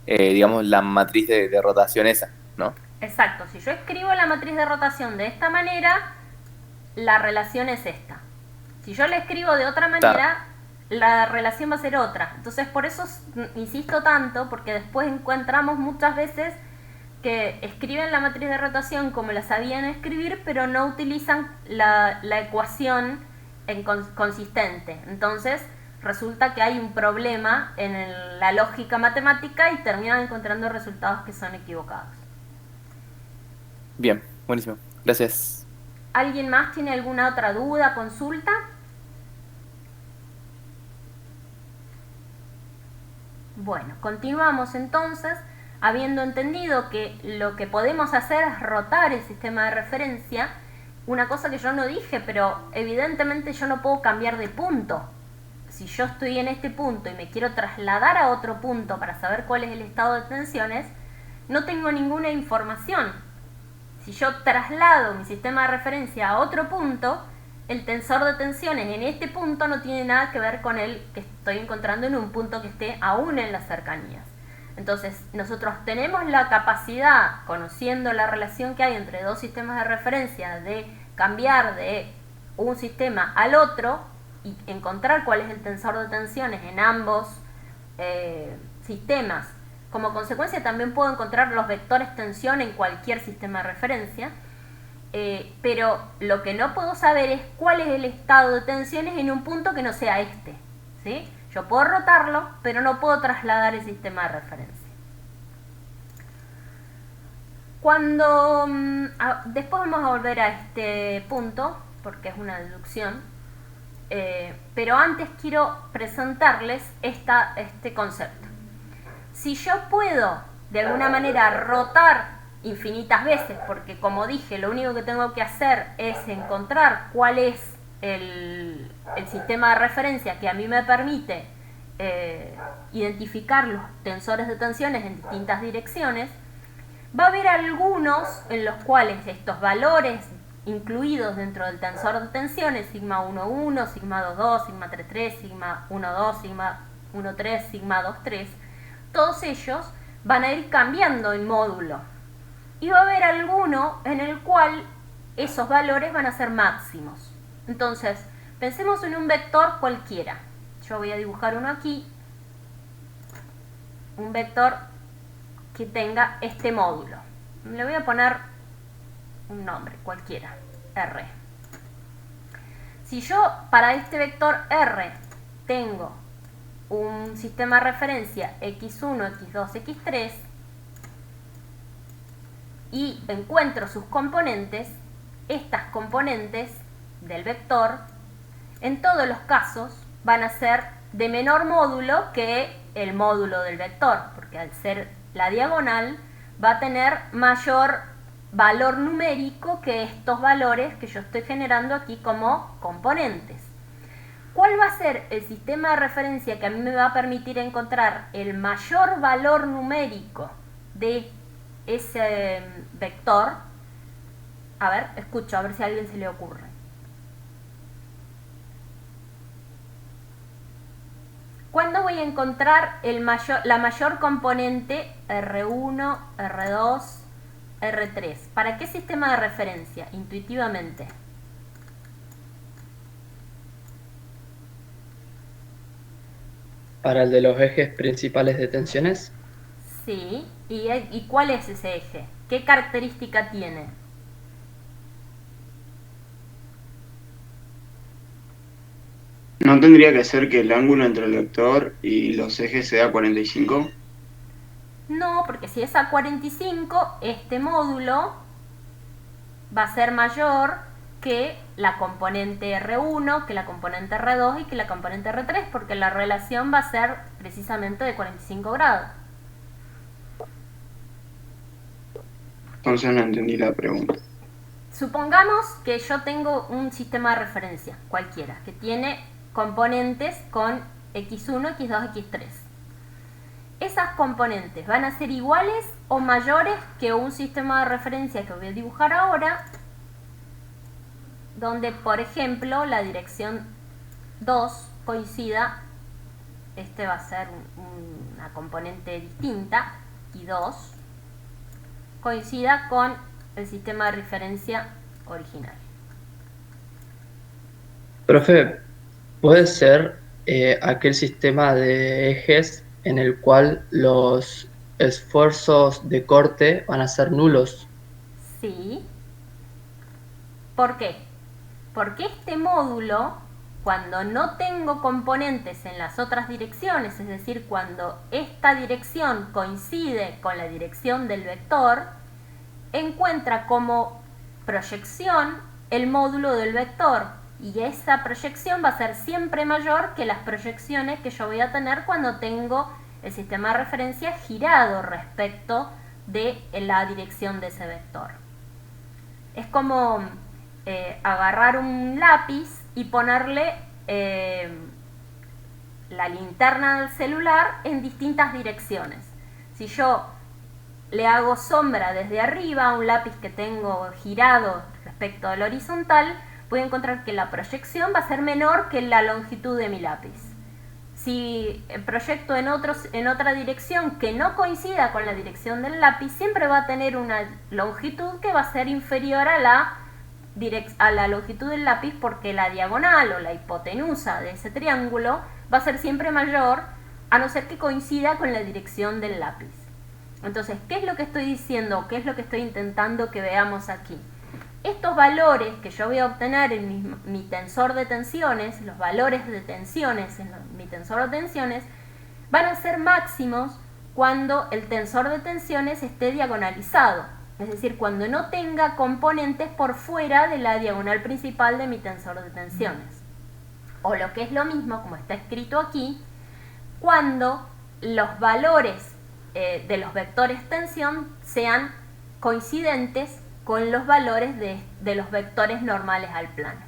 digamos, la matriz de rotación esa, ¿no? Exacto. Si yo escribo la matriz de rotación de esta manera, la relación es esta. Si yo la escribo de otra manera, Claro. la relación va a ser otra. Entonces, por eso insisto tanto, porque después encontramos muchas veces que escriben la matriz de rotación como la sabían escribir, pero no utilizan la ecuación consistente. Entonces, resulta que hay un problema en la lógica matemática y terminan encontrando resultados que son equivocados. Bien, buenísimo. Gracias. ¿Alguien más tiene alguna otra duda, consulta? Bueno, continuamos entonces, habiendo entendido que lo que podemos hacer es rotar el sistema de referencia. Una cosa que yo no dije, pero evidentemente yo no puedo cambiar de punto. Si yo estoy en este punto y me quiero trasladar a otro punto para saber cuál es el estado de tensiones, no tengo ninguna información. Si yo traslado mi sistema de referencia a otro punto, el tensor de tensiones en este punto no tiene nada que ver con el que estoy encontrando en un punto que esté aún en las cercanías. Entonces, nosotros tenemos la capacidad, conociendo la relación que hay entre dos sistemas de referencia, de cambiar de un sistema al otro y encontrar cuál es el tensor de tensiones en ambos sistemas. Como consecuencia también puedo encontrar los vectores tensión en cualquier sistema de referencia, pero lo que no puedo saber es cuál es el estado de tensiones en un punto que no sea este, ¿sí? Yo puedo rotarlo, pero no puedo trasladar el sistema de referencia. Cuando después vamos a volver a este punto, porque es una deducción, pero antes quiero presentarles este concepto. Si yo puedo de alguna manera rotar infinitas veces, porque como dije, lo único que tengo que hacer es encontrar cuál es el sistema de referencia que a mí me permite identificar los tensores de tensiones en distintas direcciones, va a haber algunos en los cuales estos valores incluidos dentro del tensor de tensiones, sigma 1,1, sigma 2,2, sigma 3,3, sigma 1,2, sigma 1,3, sigma 2,3, todos ellos van a ir cambiando en módulo. Y va a haber alguno en el cual esos valores van a ser máximos. Entonces, pensemos en un vector cualquiera. Yo voy a dibujar uno aquí. Un vector que tenga este módulo. Le voy a poner un nombre cualquiera, R. Si yo para este vector R tengo un sistema de referencia x1, x2, x3 y encuentro sus componentes, estas componentes del vector en todos los casos van a ser de menor módulo que el módulo del vector, porque al ser la diagonal va a tener mayor valor numérico que estos valores que yo estoy generando aquí como componentes. ¿Cuál va a ser el sistema de referencia que a mí me va a permitir encontrar el mayor valor numérico de ese vector? A ver, escucho, a ver si a alguien se le ocurre. ¿Cuándo voy a encontrar la mayor componente R1, R2, R3? ¿Para qué sistema de referencia? Intuitivamente. Para el de los ejes principales de tensiones. Sí, ¿y cuál es ese eje? ¿Qué característica tiene? ¿No tendría que ser que el ángulo entre el vector y los ejes sea 45? No, porque si es a 45, este módulo va a ser mayor que la componente R1, que la componente R2 y que la componente R3, porque la relación va a ser precisamente de 45 grados. Entonces no entendí la pregunta. Supongamos que yo tengo un sistema de referencia cualquiera, que tiene componentes con x1, x2, x3. Esas componentes van a ser iguales o mayores que un sistema de referencia que voy a dibujar ahora, donde por ejemplo la dirección 2 coincida, este va a ser una componente distinta, y 2 coincida con el sistema de referencia original. Profe, ¿puede ser aquel sistema de ejes en el cual los esfuerzos de corte van a ser nulos? Sí. ¿Por qué? Porque este módulo, cuando no tengo componentes en las otras direcciones, es decir, cuando esta dirección coincide con la dirección del vector, encuentra como proyección el módulo del vector, y esa proyección va a ser siempre mayor que las proyecciones que yo voy a tener cuando tengo el sistema de referencia girado respecto de la dirección de ese vector. Es como agarrar un lápiz y ponerle la linterna del celular en distintas direcciones. Si yo le hago sombra desde arriba a un lápiz que tengo girado respecto al horizontal, voy a encontrar que la proyección va a ser menor que la longitud de mi lápiz. Si proyecto en otra dirección que no coincida con la dirección del lápiz, siempre va a tener una longitud que va a ser inferior a la longitud del lápiz, porque la diagonal o la hipotenusa de ese triángulo va a ser siempre mayor, a no ser que coincida con la dirección del lápiz. Entonces, ¿qué es lo que estoy diciendo? ¿Qué es lo que estoy intentando que veamos aquí? Estos valores que yo voy a obtener en mi tensor de tensiones, los valores de tensiones en mi tensor de tensiones, van a ser máximos cuando el tensor de tensiones esté diagonalizado. Es decir, cuando no tenga componentes por fuera de la diagonal principal de mi tensor de tensiones. O lo que es lo mismo, como está escrito aquí, cuando los valores de los vectores tensión sean coincidentes con los valores de los vectores normales al plano.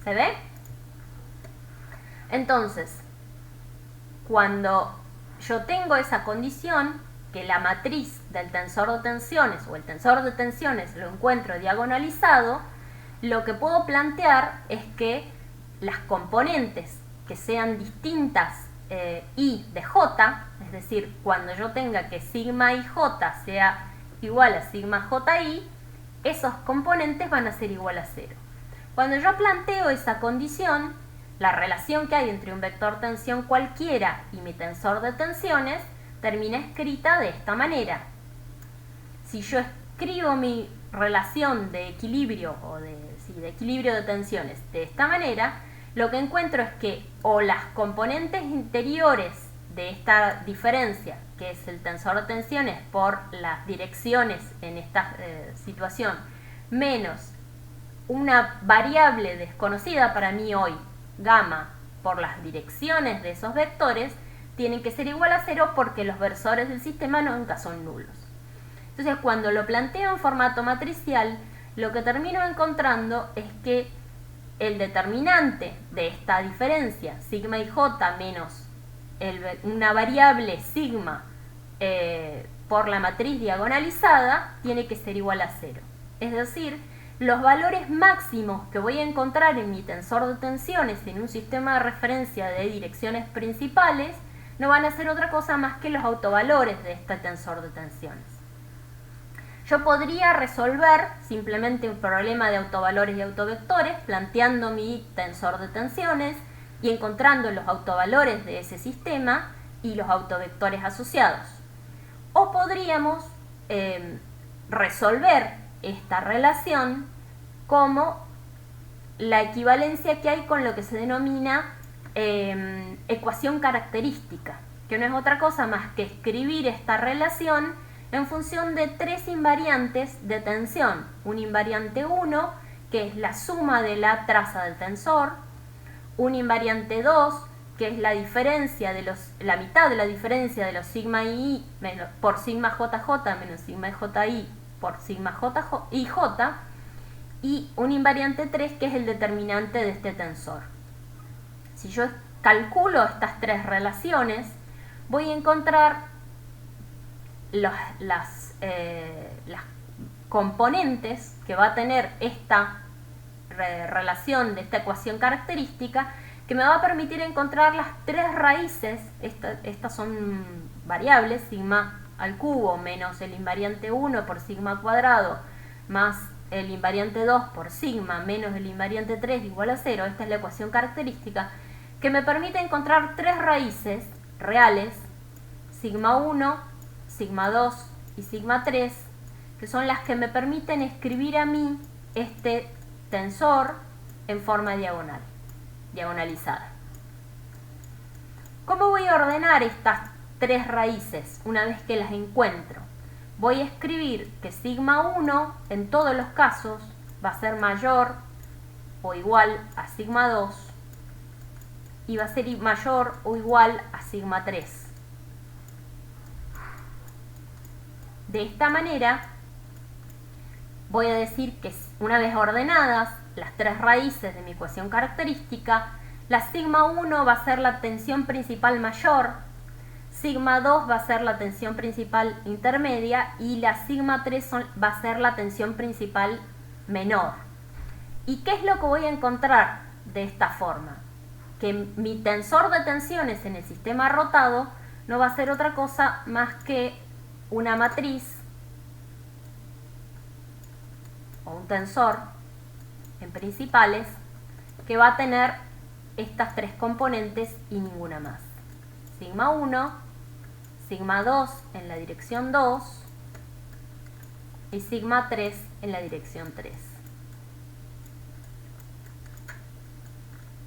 ¿Se ve? Entonces, cuando yo tengo esa condición, que la matriz del tensor de tensiones o el tensor de tensiones lo encuentro diagonalizado, lo que puedo plantear es que las componentes que sean distintas I de J, es decir, cuando yo tenga que sigma IJ sea igual a sigma JI, esos componentes van a ser igual a 0. Cuando yo planteo esa condición, la relación que hay entre un vector tensión cualquiera y mi tensor de tensiones termina escrita de esta manera. Si yo escribo mi relación de equilibrio o de equilibrio de tensiones de esta manera, lo que encuentro es que o las componentes interiores de esta diferencia, que es el tensor de tensiones por las direcciones en esta situación, menos una variable desconocida para mí hoy, gamma, por las direcciones de esos vectores, tienen que ser igual a 0 porque los versores del sistema nunca son nulos. Entonces, cuando lo planteo en formato matricial, lo que termino encontrando es que el determinante de esta diferencia, sigma y j menos una variable sigma por la matriz diagonalizada, tiene que ser igual a 0. Es decir, los valores máximos que voy a encontrar en mi tensor de tensiones en un sistema de referencia de direcciones principales no van a ser otra cosa más que los autovalores de este tensor de tensiones. Yo podría resolver simplemente un problema de autovalores y autovectores planteando mi tensor de tensiones y encontrando los autovalores de ese sistema y los autovectores asociados. O podríamos resolver esta relación como la equivalencia que hay con lo que se denomina ecuación característica, que no es otra cosa más que escribir esta relación en función de tres invariantes de tensión. Un invariante 1, que es la suma de la traza del tensor, un invariante 2, que es la diferencia de la mitad de la diferencia de los sigma i por sigma jj menos sigma ji por sigma ij, y un invariante 3, que es el determinante de este tensor. Si yo calculo estas tres relaciones, voy a encontrar las componentes que va a tener esta relación de esta ecuación característica, que me va a permitir encontrar las tres raíces. Estas son variables, sigma al cubo menos el invariante 1 por sigma cuadrado más el invariante 2 por sigma menos el invariante 3 igual a 0. Esta es la ecuación característica que me permite encontrar tres raíces reales, sigma 1, sigma 2 y sigma 3, que son las que me permiten escribir a mí este tensor en forma diagonalizada. ¿Cómo voy a ordenar estas tres raíces una vez que las encuentro? Voy a escribir que sigma 1 en todos los casos va a ser mayor o igual a sigma 2 y va a ser mayor o igual a sigma 3. De esta manera voy a decir que una vez ordenadas las tres raíces de mi ecuación característica, la sigma 1 va a ser la tensión principal mayor, sigma 2 va a ser la tensión principal intermedia y la sigma 3 va a ser la tensión principal menor. ¿Y qué es lo que voy a encontrar de esta forma? Que mi tensor de tensiones en el sistema rotado no va a ser otra cosa más que una matriz o un tensor en principales que va a tener estas tres componentes y ninguna más. Sigma 1, sigma 2 en la dirección 2 y sigma 3 en la dirección 3.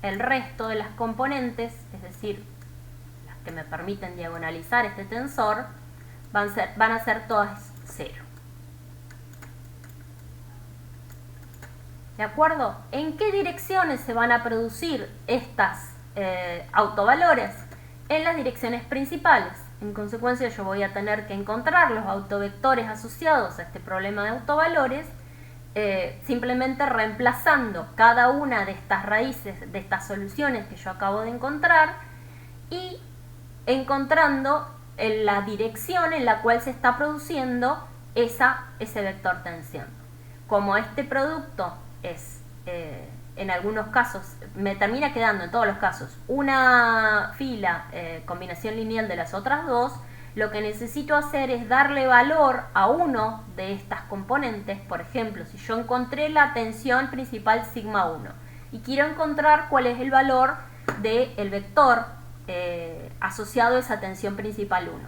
El resto de las componentes, es decir, las que me permiten diagonalizar este tensor, van a ser todas 0. ¿De acuerdo? ¿En qué direcciones se van a producir estas autovalores? En las direcciones principales. En consecuencia, yo voy a tener que encontrar los autovectores asociados a este problema de autovalores, simplemente reemplazando cada una de estas raíces, de estas soluciones que yo acabo de encontrar, y encontrando en la dirección en la cual se está produciendo ese vector tensión. Como este producto es, en algunos casos, me termina quedando en todos los casos una fila combinación lineal de las otras dos, lo que necesito hacer es darle valor a uno de estas componentes. Por ejemplo, si yo encontré la tensión principal sigma 1 y quiero encontrar cuál es el valor del vector asociado a esa tensión principal 1,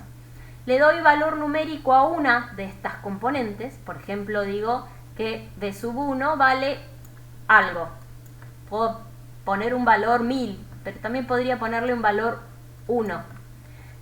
le doy valor numérico a una de estas componentes. Por ejemplo, digo que B sub 1 vale algo. Puedo poner un valor 1000, pero también podría ponerle un valor 1.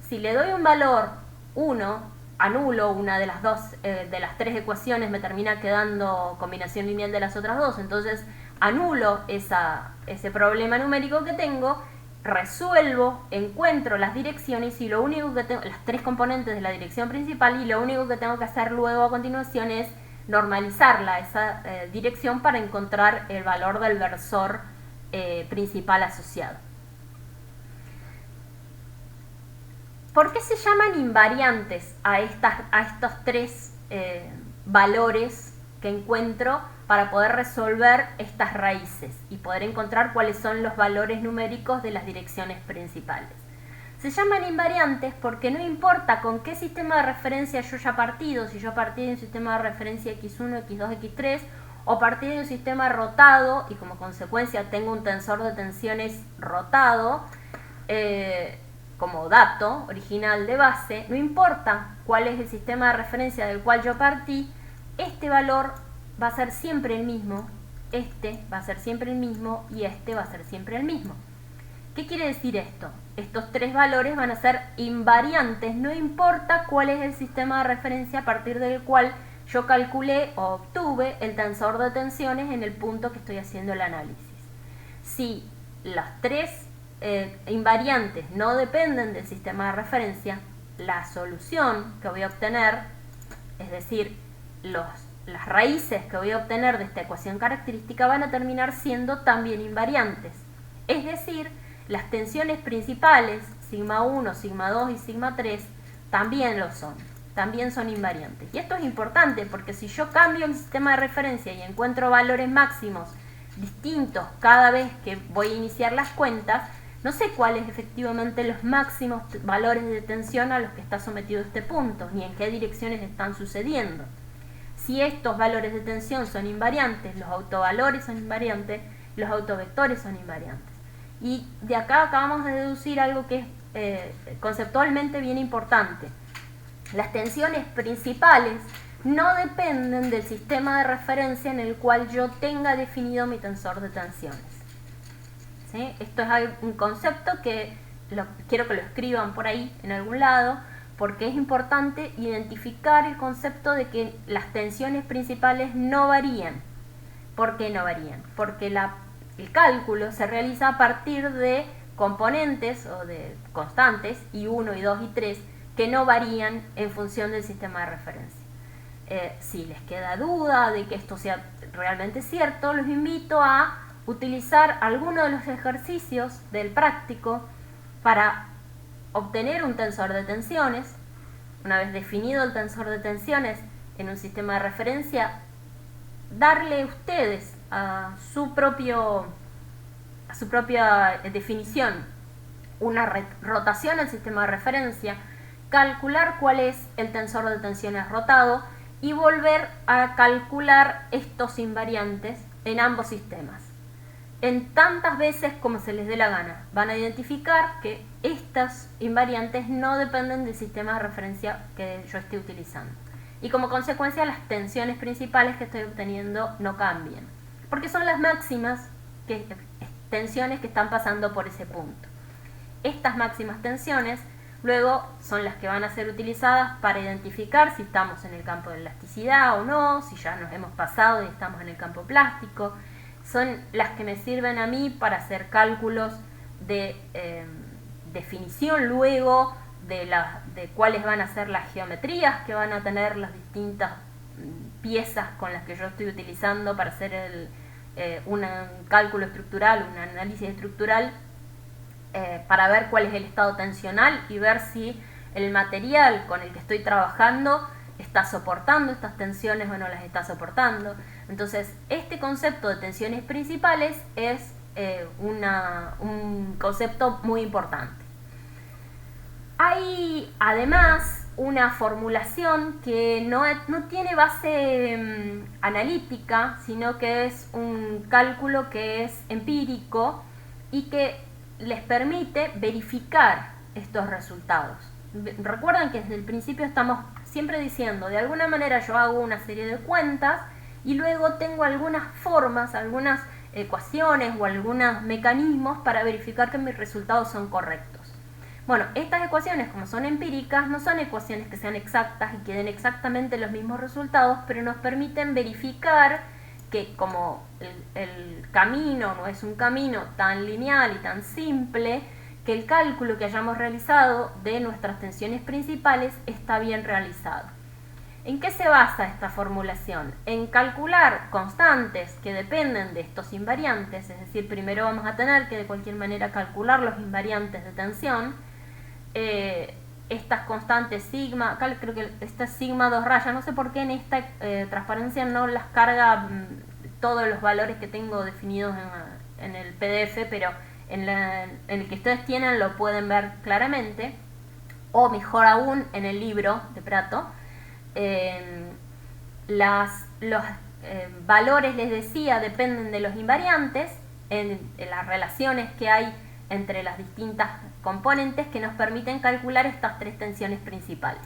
Si le doy un valor 1, anulo una de las de las tres ecuaciones, me termina quedando combinación lineal de las otras dos. Entonces anulo ese problema numérico que tengo, resuelvo, encuentro las direcciones y lo único que tengo, las tres componentes de la dirección principal, y lo único que tengo que hacer luego a continuación es normalizarla, esa dirección, para encontrar el valor del versor principal asociado. ¿Por qué se llaman invariantes a estos tres valores que encuentro para poder resolver estas raíces y poder encontrar cuáles son los valores numéricos de las direcciones principales? Se llaman invariantes porque no importa con qué sistema de referencia yo haya partido, si yo partí de un sistema de referencia x1, x2, x3, o partí de un sistema rotado y como consecuencia tengo un tensor de tensiones rotado, como dato original de base, no importa cuál es el sistema de referencia del cual yo partí, este valor va a ser siempre el mismo, este va a ser siempre el mismo y este va a ser siempre el mismo. ¿Qué quiere decir esto? Estos tres valores van a ser invariantes, no importa cuál es el sistema de referencia a partir del cual yo calculé o obtuve el tensor de tensiones en el punto que estoy haciendo el análisis. Si las tres invariantes no dependen del sistema de referencia, la solución que voy a obtener, es decir, las raíces que voy a obtener de esta ecuación característica, van a terminar siendo también invariantes. Es decir, las tensiones principales, sigma 1, sigma 2 y sigma 3, también lo son, también son invariantes. Y esto es importante porque si yo cambio el sistema de referencia y encuentro valores máximos distintos cada vez que voy a iniciar las cuentas, no sé cuáles efectivamente los máximos valores de tensión a los que está sometido este punto, ni en qué direcciones están sucediendo. Si estos valores de tensión son invariantes, los autovalores son invariantes, los autovectores son invariantes. Y de acá acabamos de deducir algo que es conceptualmente bien importante. Las tensiones principales no dependen del sistema de referencia en el cual yo tenga definido mi tensor de tensiones. ¿Sí? Esto es un concepto que quiero que lo escriban por ahí en algún lado, porque es importante identificar el concepto de que las tensiones principales no varían. ¿Por qué no varían? Porque el cálculo se realiza a partir de componentes o de constantes, I1, I2 y 3, que no varían en función del sistema de referencia. Si les queda duda de que esto sea realmente cierto, los invito a utilizar alguno de los ejercicios del práctico para obtener un tensor de tensiones. Una vez definido el tensor de tensiones en un sistema de referencia, darle ustedes a su propia definición una rotación al sistema de referencia, calcular cuál es el tensor de tensiones rotado y volver a calcular estos invariantes en ambos sistemas. En tantas veces como se les dé la gana, van a identificar que estas invariantes no dependen del sistema de referencia que yo esté utilizando. Y como consecuencia, las tensiones principales que estoy obteniendo no cambian, porque son las máximas tensiones que están pasando por ese punto. Estas máximas tensiones luego son las que van a ser utilizadas para identificar si estamos en el campo de elasticidad o no, si ya nos hemos pasado y estamos en el campo plástico. Son las que me sirven a mí para hacer cálculos de definición luego de cuáles van a ser las geometrías que van a tener las distintas piezas con las que yo estoy utilizando para hacer un cálculo estructural, un análisis estructural, para ver cuál es el estado tensional y ver si el material con el que estoy trabajando está soportando estas tensiones o no las está soportando. Entonces, este concepto de tensiones principales es un concepto muy importante. Hay además una formulación que no tiene base analítica, sino que es un cálculo que es empírico y que les permite verificar estos resultados. Recuerden que desde el principio estamos siempre diciendo, de alguna manera yo hago una serie de cuentas y luego tengo algunas formas, algunas ecuaciones o algunos mecanismos para verificar que mis resultados son correctos. Bueno, estas ecuaciones, como son empíricas, no son ecuaciones que sean exactas y que den exactamente los mismos resultados, pero nos permiten verificar que como el camino no es un camino tan lineal y tan simple, que el cálculo que hayamos realizado de nuestras tensiones principales está bien realizado. ¿En qué se basa esta formulación? En calcular constantes que dependen de estos invariantes, es decir, primero vamos a tener que de cualquier manera calcular los invariantes de tensión. Estas constantes sigma, acá creo que esta es sigma 2 rayas, no sé por qué en esta transparencia no las carga todos los valores que tengo definidos en el PDF, pero en el que ustedes tienen lo pueden ver claramente, o mejor aún en el libro de Prato. Los valores, les decía, dependen de los invariantes en las relaciones que hay entre las distintas componentes que nos permiten calcular estas tres tensiones principales.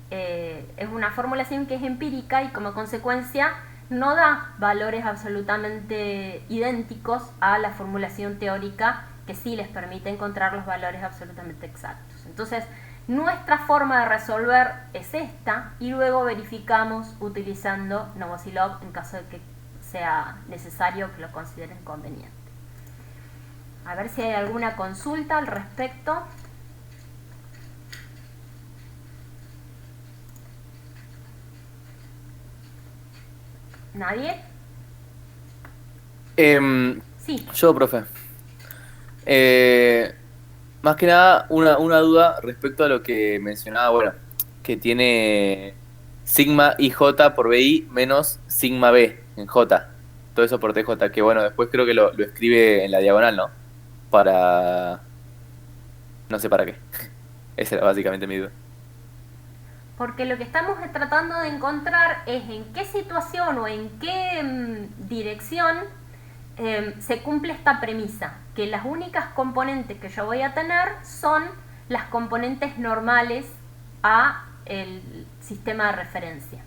Es una formulación que es empírica y como consecuencia no da valores absolutamente idénticos a la formulación teórica que sí les permite encontrar los valores absolutamente exactos. Entonces, nuestra forma de resolver es esta y luego verificamos utilizando Novosilov en caso de que sea necesario que lo consideren conveniente. A ver si hay alguna consulta al respecto. ¿Nadie? Sí. Yo, profe. Más que nada, una duda respecto a lo que mencionaba, bueno, que tiene sigma IJ por BI menos sigma B en J. Todo eso por TJ, que bueno, después creo que lo escribe en la diagonal, ¿no? Para... no sé para qué. Esa era básicamente mi duda. Porque lo que estamos tratando de encontrar es en qué situación o en qué dirección se cumple esta premisa, que las únicas componentes que yo voy a tener son las componentes normales a el sistema de referencia.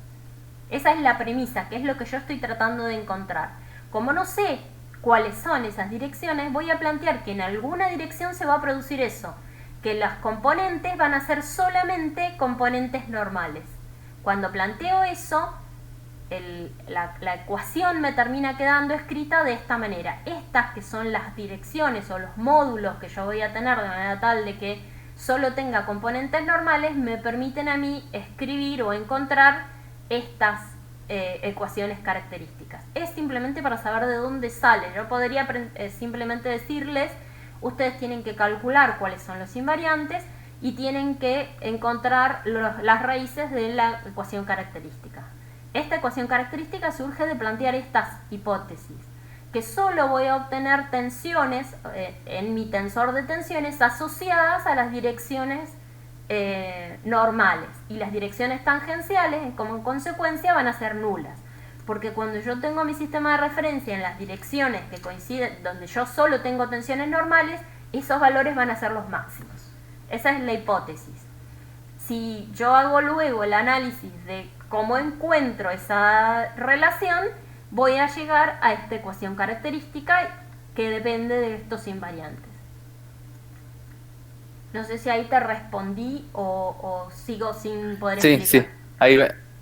Esa es la premisa, que es lo que yo estoy tratando de encontrar. Como no sé cuáles son esas direcciones, voy a plantear que en alguna dirección se va a producir eso, que las componentes van a ser solamente componentes normales. Cuando planteo eso, la ecuación me termina quedando escrita de esta manera. Estas que son las direcciones o los módulos que yo voy a tener de manera tal de que solo tenga componentes normales, me permiten a mí escribir o encontrar estas ecuaciones características. Es simplemente para saber de dónde sale. Yo podría simplemente decirles ustedes tienen que calcular cuáles son los invariantes y tienen que encontrar las raíces de la ecuación característica. Esta ecuación característica surge de plantear estas hipótesis, que solo voy a obtener tensiones en mi tensor de tensiones asociadas a las direcciones normales, y las direcciones tangenciales como en consecuencia van a ser nulas, porque cuando yo tengo mi sistema de referencia en las direcciones que coinciden, donde yo solo tengo tensiones normales, esos valores van a ser los máximos. Esa es la hipótesis. Si yo hago luego el análisis de cómo encuentro esa relación, voy a llegar a esta ecuación característica que depende de estos invariantes. No sé si ahí te respondí o sigo sin poder explicar. Sí,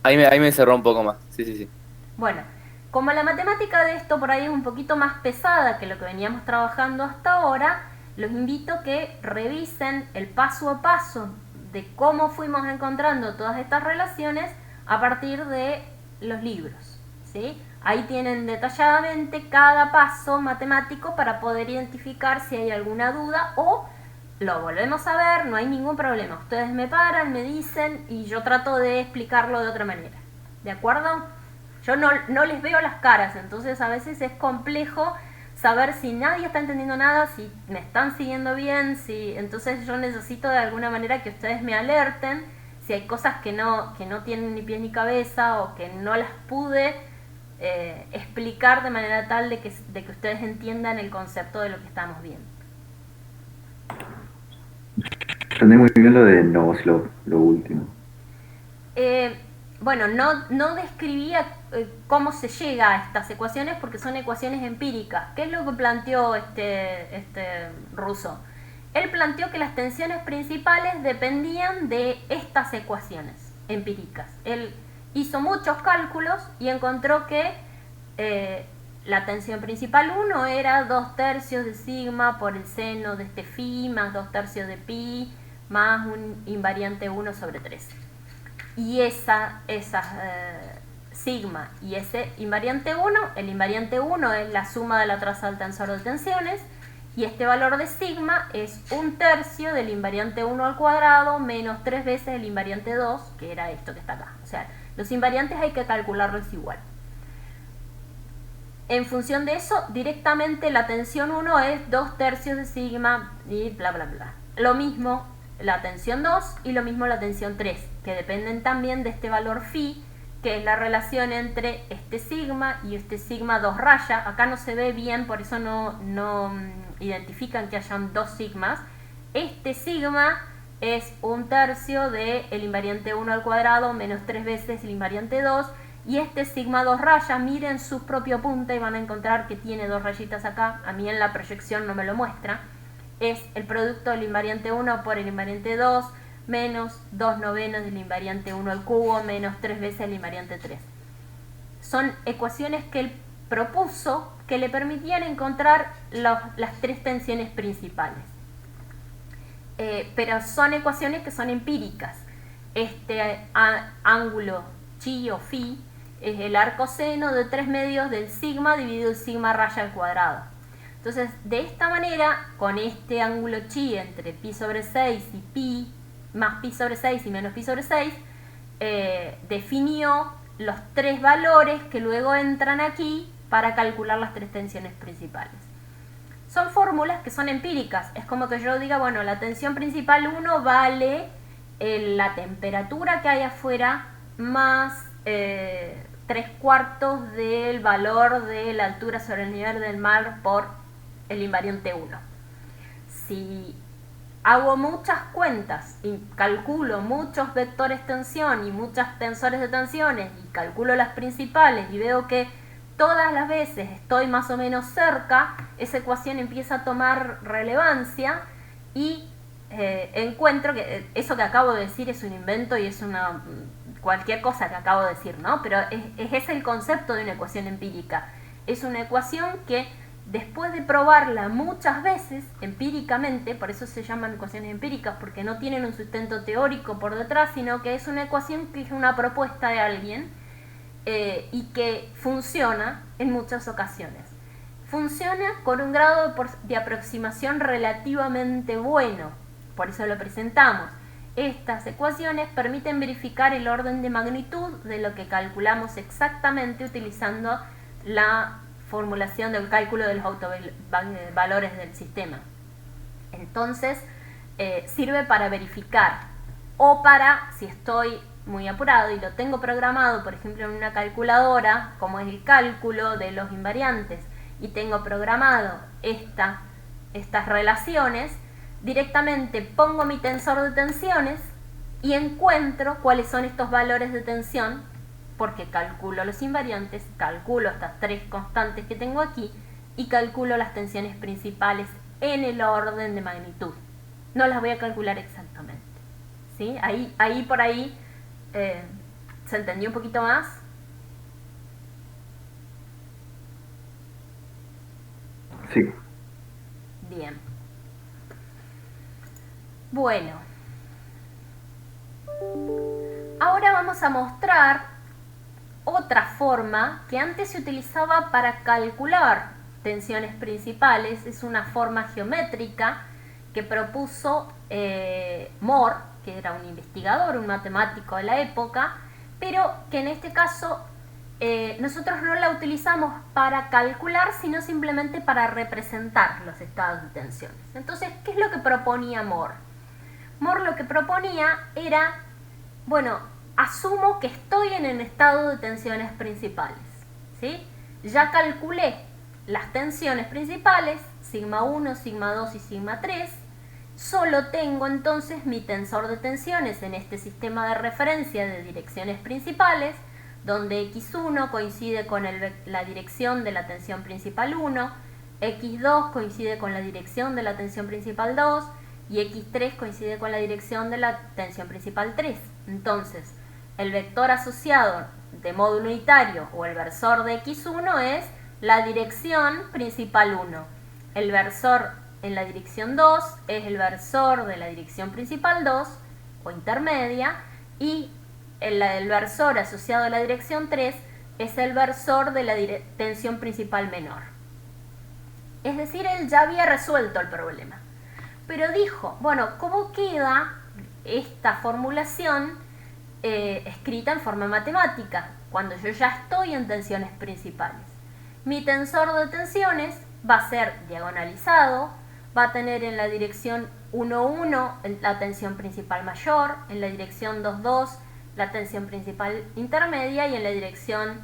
ahí me cerró un poco más. Sí. Bueno, como la matemática de esto por ahí es un poquito más pesada que lo que veníamos trabajando hasta ahora, los invito a que revisen el paso a paso de cómo fuimos encontrando todas estas relaciones a partir de los libros, ¿sí? Ahí tienen detalladamente cada paso matemático para poder identificar si hay alguna duda, o lo volvemos a ver, no hay ningún problema. Ustedes me paran, me dicen y yo trato de explicarlo de otra manera. ¿De acuerdo? Yo no les veo las caras, entonces a veces es complejo saber si nadie está entendiendo nada, si me están siguiendo bien, entonces yo necesito de alguna manera que ustedes me alerten si hay cosas que no tienen ni pies ni cabeza o que no las pude explicar de manera tal de que ustedes entiendan el concepto de lo que estamos viendo. Entendí muy bien lo de Novoslov, lo último. Bueno, no describía cómo se llega a estas ecuaciones porque son ecuaciones empíricas. ¿Qué es lo que planteó este ruso? Él planteó que las tensiones principales dependían de estas ecuaciones empíricas. Él hizo muchos cálculos y encontró que la tensión principal 1 era 2/3 de sigma por el seno de este phi más 2/3 de pi más un invariante 1 sobre 3. Y esa sigma y ese invariante 1, el invariante 1 es la suma de la traza del tensor de tensiones, y este valor de sigma es 1/3 del invariante 1 al cuadrado menos 3 veces el invariante 2, que era esto que está acá. O sea, los invariantes hay que calcularlos igual. En función de eso, directamente la tensión 1 es 2/3 de sigma y bla bla bla. Lo mismo la tensión 2 y lo mismo la tensión 3, que dependen también de este valor phi, que es la relación entre este sigma y este sigma 2 raya. Acá no se ve bien, por eso no identifican que hayan dos sigmas. Este sigma es 1/3 del invariante 1 al cuadrado menos 3 veces el invariante 2, y este sigma 2 raya, miren su propio punto y van a encontrar que tiene dos rayitas acá. A mí en la proyección no me lo muestra. Es el producto del invariante 1 por el invariante 2 menos 2/9 del invariante 1 al cubo menos 3 veces el invariante 3. Son ecuaciones que él propuso que le permitían encontrar las tres tensiones principales. Pero son ecuaciones que son empíricas. Este ángulo chi o phi es el arcoseno de 3/2 del sigma dividido el sigma raya al cuadrado. Entonces, de esta manera, con este ángulo chi entre pi sobre 6 y pi, más pi sobre 6 y menos pi sobre 6, definió los tres valores que luego entran aquí para calcular las tres tensiones principales. Son fórmulas que son empíricas. Es como que yo diga, bueno, la tensión principal 1 vale la temperatura que hay afuera más 3/4 del valor de la altura sobre el nivel del mar por el invariante 1. Si hago muchas cuentas y calculo muchos vectores tensión y muchos tensores de tensiones y calculo las principales y veo que todas las veces estoy más o menos cerca, esa ecuación empieza a tomar relevancia y encuentro que eso que acabo de decir es un invento y es cualquier cosa que acabo de decir, ¿no? Pero ese es el concepto de una ecuación empírica. Es una ecuación que después de probarla muchas veces empíricamente, por eso se llaman ecuaciones empíricas, porque no tienen un sustento teórico por detrás, sino que es una ecuación que es una propuesta de alguien y que funciona en muchas ocasiones. funciona con un grado de aproximación relativamente bueno, por eso lo presentamos. Estas ecuaciones permiten verificar el orden de magnitud de lo que calculamos exactamente utilizando la formulación del cálculo de los autovalores del sistema. Entonces, sirve para verificar o para, si estoy muy apurado y lo tengo programado, por ejemplo, en una calculadora, como es el cálculo de los invariantes, y tengo programado estas relaciones, directamente pongo mi tensor de tensiones y encuentro cuáles son estos valores de tensión, porque calculo los invariantes, calculo estas tres constantes que tengo aquí y calculo las tensiones principales en el orden de magnitud. No las voy a calcular exactamente, ¿sí? Ahí por ahí ¿se entendió un poquito más? Sí. Bien. Bueno. Ahora vamos a mostrar otra forma que antes se utilizaba para calcular tensiones principales. Es una forma geométrica que propuso Moore, que era un investigador, un matemático de la época, pero que en este caso nosotros no la utilizamos para calcular, sino simplemente para representar los estados de tensiones. Entonces, ¿qué es lo que proponía Moore? Moore lo que proponía era, bueno, asumo que estoy en el estado de tensiones principales, ¿sí? Ya calculé las tensiones principales, sigma 1, sigma 2 y sigma 3. Solo tengo entonces mi tensor de tensiones en este sistema de referencia de direcciones principales, donde x1 coincide con la dirección de la tensión principal 1, x2 coincide con la dirección de la tensión principal 2 y x3 coincide con la dirección de la tensión principal 3. Entonces, el vector asociado de módulo unitario o el versor de x1 es la dirección principal 1. El versor en la dirección 2 es el versor de la dirección principal 2 o intermedia, y el versor asociado a la dirección 3 es el versor de la tensión principal menor. Es decir, él ya había resuelto el problema. Pero dijo, bueno, ¿cómo queda esta formulación escrita en forma matemática cuando yo ya estoy en tensiones principales? Mi tensor de tensiones va a ser diagonalizado, va a tener en la dirección 1,1 la tensión principal mayor, en la dirección 2,2 la tensión principal intermedia y en la dirección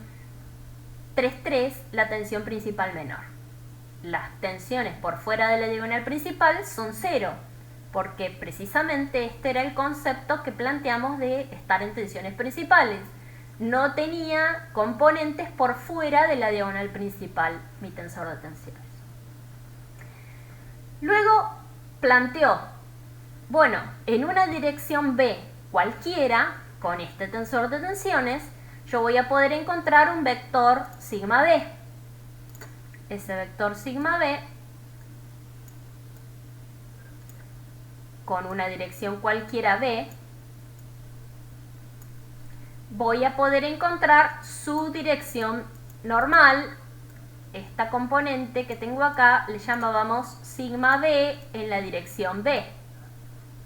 3,3 la tensión principal menor. Las tensiones por fuera de la diagonal principal son 0, porque precisamente este era el concepto que planteamos de estar en tensiones principales. No tenía componentes por fuera de la diagonal principal, mi tensor de tensiones. Luego planteó, bueno, en una dirección B cualquiera, con este tensor de tensiones, yo voy a poder encontrar un vector sigma B. Ese vector sigma B, con una dirección cualquiera B, voy a poder encontrar su dirección normal. Esta componente que tengo acá le llamábamos sigma B en la dirección B,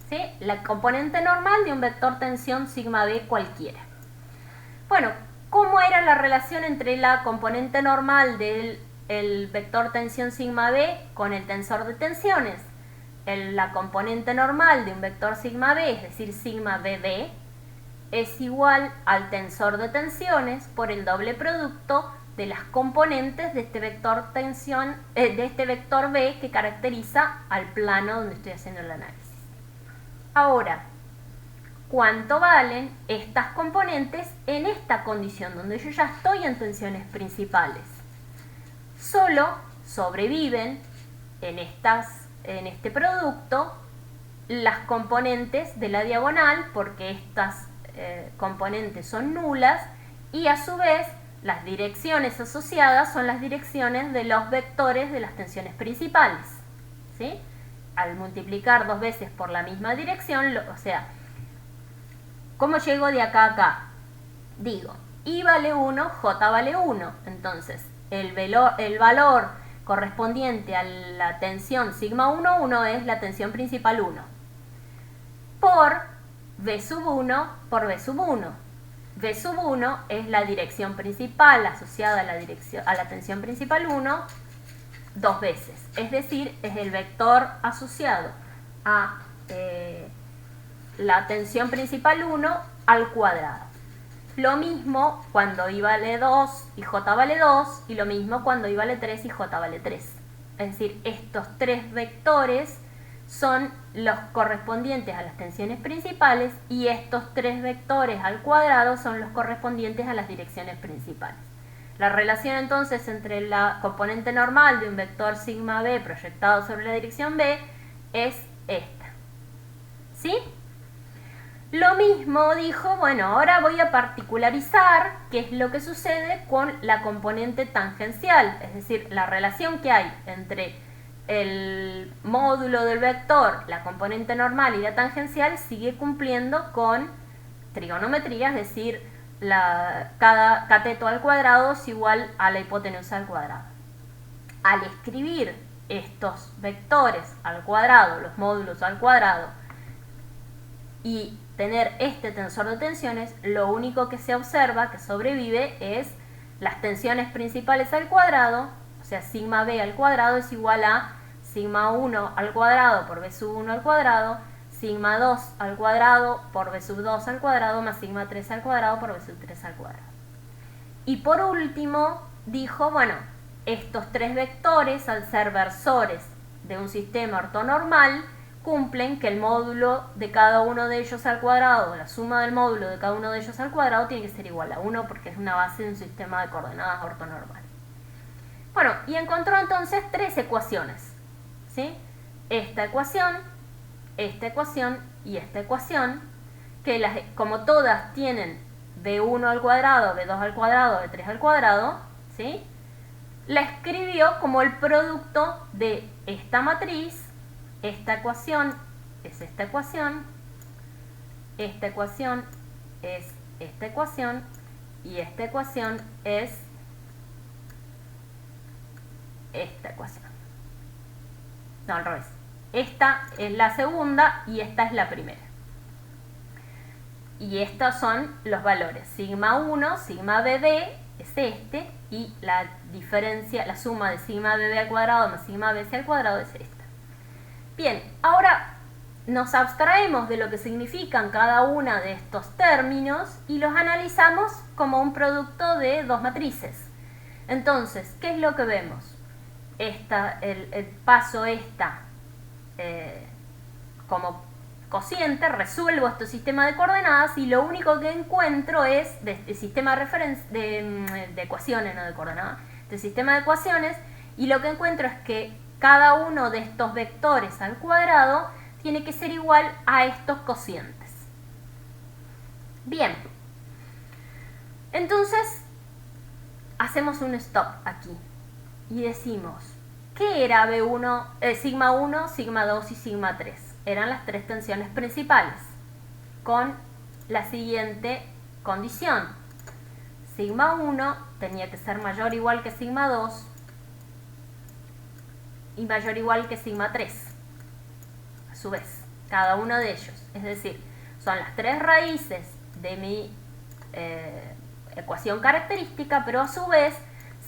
¿sí? La componente normal de un vector tensión sigma B cualquiera. Bueno, ¿cómo era la relación entre la componente normal del vector tensión sigma B con el tensor de tensiones? La componente normal de un vector sigma B, es decir, sigma BB, es igual al tensor de tensiones por el doble producto de las componentes de este vector tensión, de este vector B que caracteriza al plano donde estoy haciendo el análisis. Ahora, ¿cuánto valen estas componentes en esta condición donde yo ya estoy en tensiones principales? Solo sobreviven en este producto las componentes de la diagonal, porque estas componentes son nulas, y a su vez las direcciones asociadas son las direcciones de los vectores de las tensiones principales, ¿sí? Al multiplicar dos veces por la misma dirección, o sea, ¿cómo llego de acá a acá? Digo, I vale 1, J vale 1. Entonces, el valor correspondiente a la tensión sigma 1, 1 es la tensión principal 1, por V sub 1 por V sub 1. V sub 1 es la dirección principal asociada a la tensión principal 1 dos veces, es decir, es el vector asociado a la tensión principal 1 al cuadrado. Lo mismo cuando I vale 2 y J vale 2, y lo mismo cuando I vale 3 y J vale 3. Es decir, estos tres vectores son los correspondientes a las tensiones principales, y estos tres vectores al cuadrado son los correspondientes a las direcciones principales. La relación entonces entre la componente normal de un vector sigma b proyectado sobre la dirección b es esta. ¿Sí? Lo mismo dijo, bueno, ahora voy a particularizar qué es lo que sucede con la componente tangencial, es decir, la relación que hay entre el módulo del vector, la componente normal y la tangencial sigue cumpliendo con trigonometría, es decir, cada cateto al cuadrado es igual a la hipotenusa al cuadrado. Al escribir estos vectores al cuadrado, los módulos al cuadrado, y tener este tensor de tensiones, lo único que se observa, que sobrevive, es las tensiones principales al cuadrado, o sea, sigma b al cuadrado es igual a sigma 1 al cuadrado por b sub 1 al cuadrado, sigma 2 al cuadrado por b sub 2 al cuadrado, más sigma 3 al cuadrado por b sub 3 al cuadrado. Y por último, dijo, bueno, estos tres vectores, al ser versores de un sistema ortonormal, cumplen que el módulo de cada uno de ellos al cuadrado, la suma del módulo de cada uno de ellos al cuadrado, tiene que ser igual a 1 porque es una base de un sistema de coordenadas ortonormal. Bueno, y encontró entonces tres ecuaciones, ¿sí? Esta ecuación y esta ecuación, que como todas tienen b1 al cuadrado, b2 al cuadrado, b3 al cuadrado, ¿sí? La escribió como el producto de esta matriz. Esta ecuación es esta ecuación, esta ecuación es esta ecuación, y esta ecuación es esta ecuación. No, al revés. Esta es la segunda y esta es la primera. Y estos son los valores. Sigma 1, sigma bb es este, y la diferencia, la suma de sigma bb al cuadrado más sigma bc al cuadrado es esta. Bien, ahora nos abstraemos de lo que significan cada una de estos términos y los analizamos como un producto de dos matrices. Entonces, ¿qué es lo que vemos? El paso esta como cociente, resuelvo este sistema de coordenadas y lo único que encuentro es de sistema de ecuaciones, no de coordenadas, de sistema de ecuaciones, y lo que encuentro es que cada uno de estos vectores al cuadrado tiene que ser igual a estos cocientes. Bien, entonces hacemos un stop aquí y decimos, ¿qué era B1, sigma 1, sigma 2 y sigma 3? Eran las tres tensiones principales, con la siguiente condición. Sigma 1 tenía que ser mayor o igual que sigma 2, y mayor o igual que sigma 3, a su vez, cada uno de ellos. Es decir, son las tres raíces de mi ecuación característica, pero a su vez,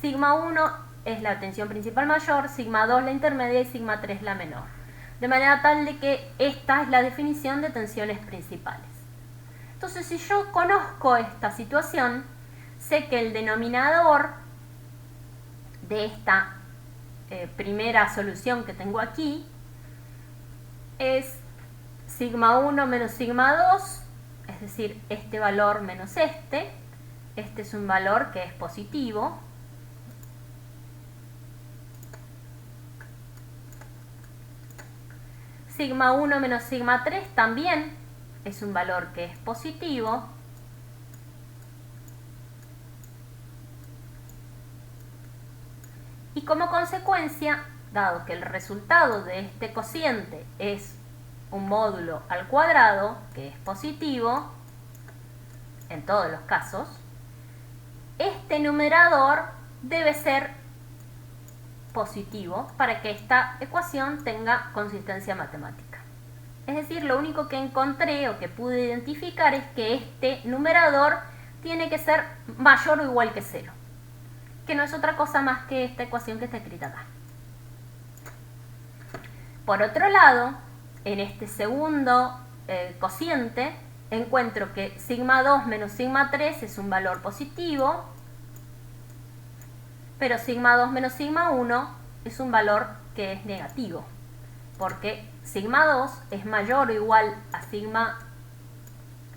sigma 1 es la tensión principal mayor, sigma 2 la intermedia y sigma 3 la menor. De manera tal de que esta es la definición de tensiones principales. Entonces, si yo conozco esta situación, sé que el denominador de esta primera solución que tengo aquí es sigma 1 menos sigma 2, es decir, este valor menos este es un valor que es positivo, sigma 1 menos sigma 3 también es un valor que es positivo, y como consecuencia, dado que el resultado de este cociente es un módulo al cuadrado, que es positivo, en todos los casos, este numerador debe ser positivo para que esta ecuación tenga consistencia matemática. Es decir, lo único que encontré o que pude identificar es que este numerador tiene que ser mayor o igual que 0, que no es otra cosa más que esta ecuación que está escrita acá. Por otro lado, en este segundo cociente, encuentro que sigma 2 menos sigma 3 es un valor positivo, pero sigma 2 menos sigma 1 es un valor que es negativo, porque sigma 2 es mayor o igual a sigma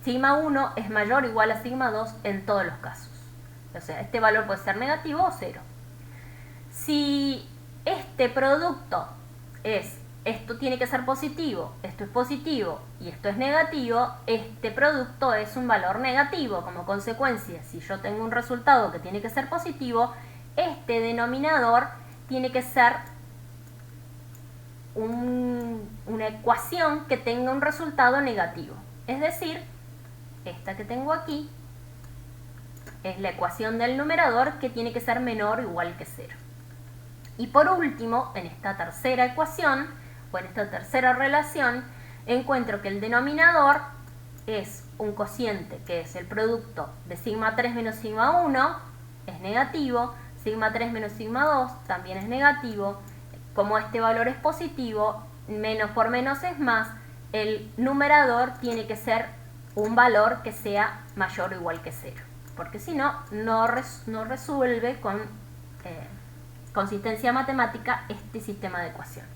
1 es mayor o igual a sigma 2 en todos los casos. O sea, este valor puede ser negativo o 0. Si este producto es, esto tiene que ser positivo, esto es positivo y esto es negativo, este producto es un valor negativo. Como consecuencia, si yo tengo un resultado que tiene que ser positivo, este denominador tiene que ser una ecuación que tenga un resultado negativo. Es decir, esta que tengo aquí es la ecuación del numerador que tiene que ser menor o igual que 0. Y por último, en esta tercera ecuación, o en esta tercera relación, encuentro que el denominador es un cociente que es el producto de sigma 3 menos sigma 1, es negativo, sigma 3 menos sigma 2 también es negativo. Como este valor es positivo, menos por menos es más, el numerador tiene que ser un valor que sea mayor o igual que 0, porque si no, no resuelve con consistencia matemática este sistema de ecuaciones.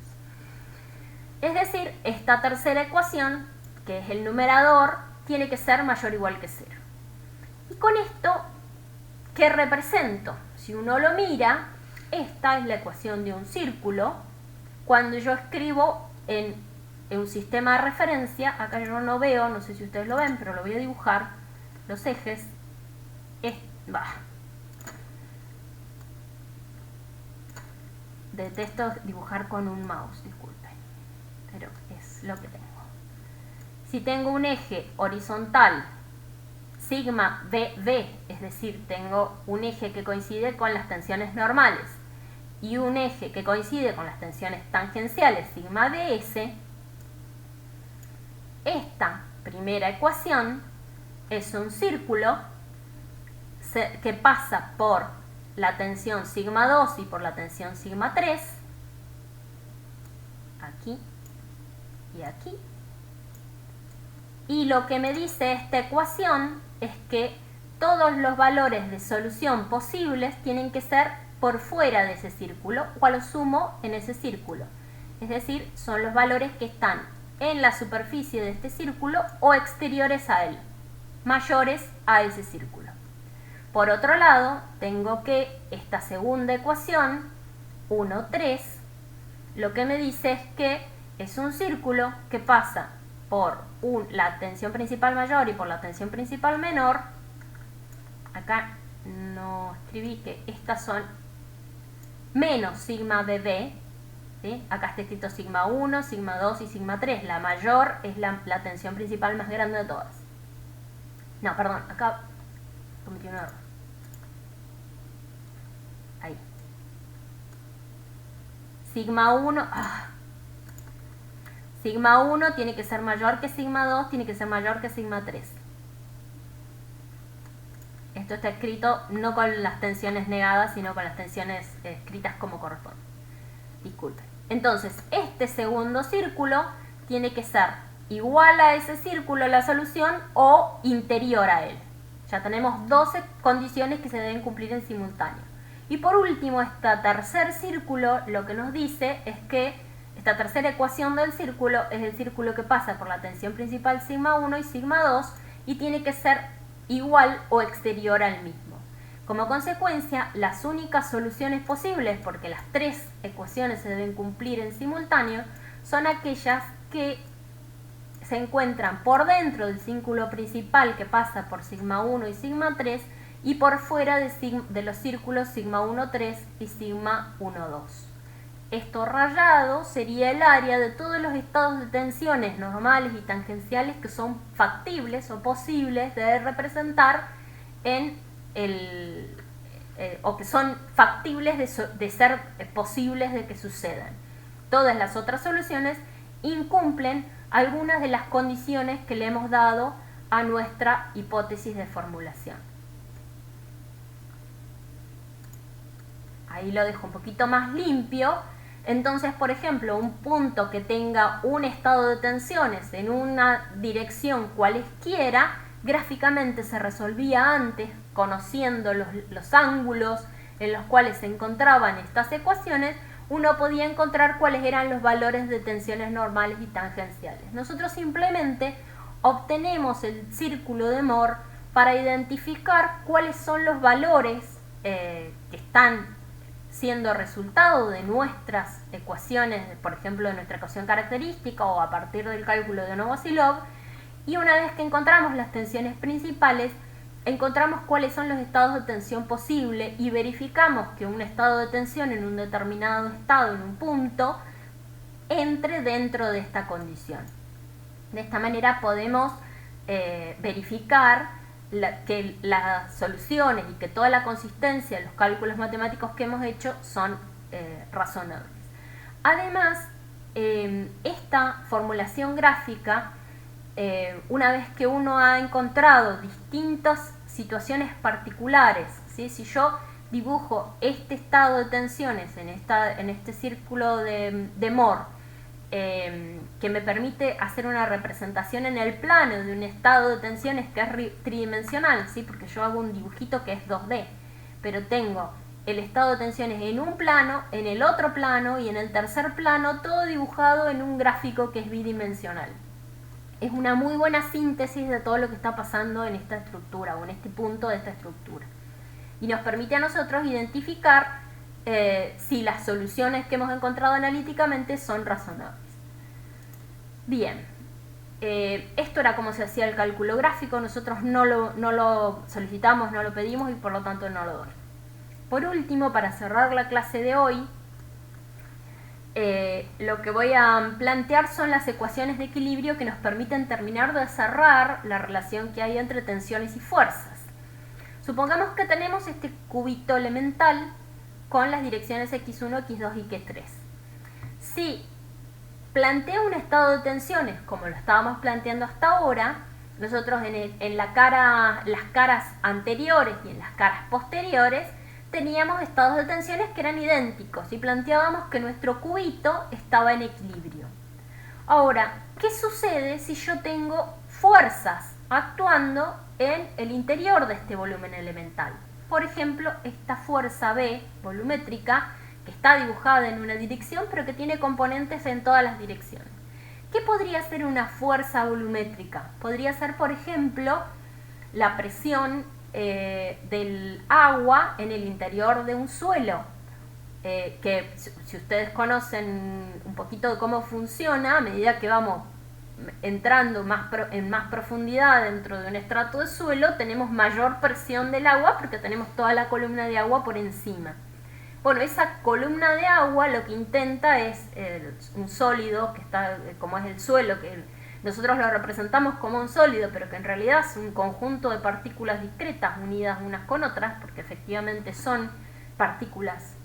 Es decir, esta tercera ecuación, que es el numerador, tiene que ser mayor o igual que 0. Y con esto, ¿qué represento? Si uno lo mira, esta es la ecuación de un círculo. Cuando yo escribo en un sistema de referencia, acá yo no veo, no sé si ustedes lo ven, pero lo voy a dibujar, los ejes, detesto dibujar con un mouse, disculpen, pero es lo que tengo. Si tengo un eje horizontal, sigma BB, es decir, tengo un eje que coincide con las tensiones normales y un eje que coincide con las tensiones tangenciales, sigma DS, esta primera ecuación es un círculo que pasa por la tensión sigma 2 y por la tensión sigma 3, aquí y aquí. Y lo que me dice esta ecuación es que todos los valores de solución posibles tienen que ser por fuera de ese círculo o a lo sumo en ese círculo. Es decir, son los valores que están en la superficie de este círculo o exteriores a él, mayores a ese círculo. Por otro lado, tengo que esta segunda ecuación, 1, 3, lo que me dice es que es un círculo que pasa por la tensión principal mayor y por la tensión principal menor. Acá no escribí que estas son menos sigma BB, ¿sí? Acá está escrito sigma 1, sigma 2 y sigma 3. La mayor es la tensión principal más grande de todas. No, perdón, acá cometí un error. Ahí. Sigma 1... Sigma 1 tiene que ser mayor que sigma 2, tiene que ser mayor que sigma 3. Esto está escrito no con las tensiones negadas, sino con las tensiones escritas como corresponde. Disculpen. Entonces, este segundo círculo tiene que ser igual a ese círculo la solución o interior a él. Ya tenemos 12 condiciones que se deben cumplir en simultáneo. Y por último, este tercer círculo lo que nos dice es que esta tercera ecuación del círculo es el círculo que pasa por la tensión principal sigma 1 y sigma 2 y tiene que ser igual o exterior al mismo. Como consecuencia, las únicas soluciones posibles, porque las tres ecuaciones se deben cumplir en simultáneo, son aquellas que se encuentran por dentro del círculo principal que pasa por sigma 1 y sigma 3 y por fuera de los círculos sigma 1, 3 y sigma 1, 2. Esto rayado sería el área de todos los estados de tensiones normales y tangenciales que son factibles o posibles de representar en o que son factibles de ser posibles de que sucedan. Todas las otras soluciones incumplen algunas de las condiciones que le hemos dado a nuestra hipótesis de formulación. Ahí lo dejo un poquito más limpio. Entonces, por ejemplo, un punto que tenga un estado de tensiones en una dirección cualesquiera, gráficamente se resolvía antes, conociendo los ángulos en los cuales se encontraban estas ecuaciones, uno podía encontrar cuáles eran los valores de tensiones normales y tangenciales. Nosotros simplemente obtenemos el círculo de Moore para identificar cuáles son los valores que están siendo resultado de nuestras ecuaciones, por ejemplo, de nuestra ecuación característica o a partir del cálculo de Novosilov, y una vez que encontramos las tensiones principales, encontramos cuáles son los estados de tensión posibles y verificamos que un estado de tensión en un determinado estado, en un punto, entre dentro de esta condición. De esta manera podemos verificar que las soluciones y que toda la consistencia de los cálculos matemáticos que hemos hecho son razonables. Además, esta formulación gráfica, una vez que uno ha encontrado distintas situaciones particulares, ¿sí? Si yo dibujo este estado de tensiones en este círculo de Moore, que me permite hacer una representación en el plano de un estado de tensiones que es tridimensional, ¿sí? Porque yo hago un dibujito que es 2D, pero tengo el estado de tensiones en un plano, en el otro plano y en el tercer plano, todo dibujado en un gráfico que es bidimensional. Es una muy buena síntesis de todo lo que está pasando en esta estructura o en este punto de esta estructura. Y nos permite a nosotros identificar si las soluciones que hemos encontrado analíticamente son razonables. Bien, esto era como se hacía el cálculo gráfico. Nosotros no lo solicitamos, no lo pedimos y por lo tanto no lo doy. Por último, para cerrar la clase de hoy, lo que voy a plantear son las ecuaciones de equilibrio que nos permiten terminar de cerrar la relación que hay entre tensiones y fuerzas. Supongamos que tenemos este cubito elemental con las direcciones x1, x2 y x3. Si planteo un estado de tensiones como lo estábamos planteando hasta ahora, nosotros en las caras anteriores y en las caras posteriores teníamos estados de tensiones que eran idénticos y planteábamos que nuestro cubito estaba en equilibrio. Ahora, ¿qué sucede si yo tengo fuerzas actuando en el interior de este volumen elemental? Por ejemplo, esta fuerza B volumétrica que está dibujada en una dirección pero que tiene componentes en todas las direcciones. ¿Qué podría ser una fuerza volumétrica? Podría ser, por ejemplo, la presión del agua en el interior de un suelo, que si ustedes conocen un poquito de cómo funciona, a medida que vamos entrando en más profundidad dentro de un estrato de suelo, tenemos mayor presión del agua porque tenemos toda la columna de agua por encima. Bueno, esa columna de agua lo que intenta es un sólido que está, como es el suelo, que nosotros lo representamos como un sólido, pero que en realidad es un conjunto de partículas discretas unidas unas con otras, porque efectivamente son partículas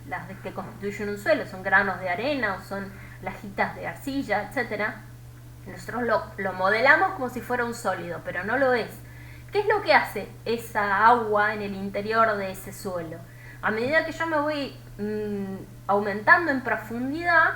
las que constituyen un suelo, son granos de arena o son lajitas de arcilla, etc. Nosotros lo modelamos como si fuera un sólido, pero no lo es. ¿Qué es lo que hace esa agua en el interior de ese suelo? A medida que yo me voy aumentando en profundidad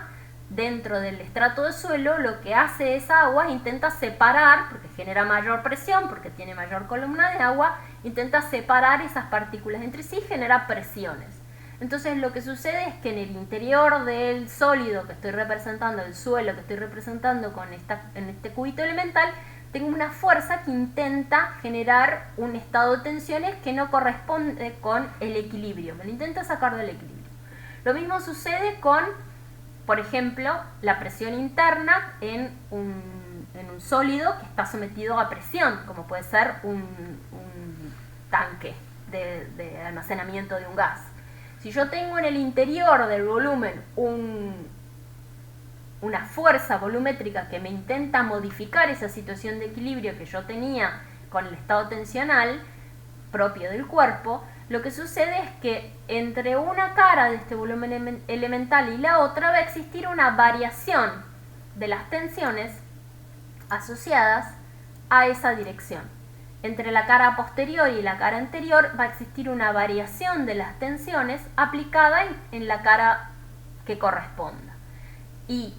dentro del estrato de suelo, lo que hace esa agua es intenta separar, porque genera mayor presión, porque tiene mayor columna de agua, intenta separar esas partículas entre sí y genera presiones. Entonces lo que sucede es que en el interior del sólido que estoy representando, el suelo que estoy representando en este cubito elemental, tengo una fuerza que intenta generar un estado de tensiones que no corresponde con el equilibrio, me lo intenta sacar del equilibrio. Lo mismo sucede con, por ejemplo, la presión interna en un sólido que está sometido a presión, como puede ser un tanque de almacenamiento de un gas. Si yo tengo en el interior del volumen una fuerza volumétrica que me intenta modificar esa situación de equilibrio que yo tenía con el estado tensional, propio del cuerpo, lo que sucede es que entre una cara de este volumen elemental y la otra va a existir una variación de las tensiones asociadas a esa dirección. Entre la cara posterior y la cara anterior va a existir una variación de las tensiones aplicada en la cara que corresponda. Y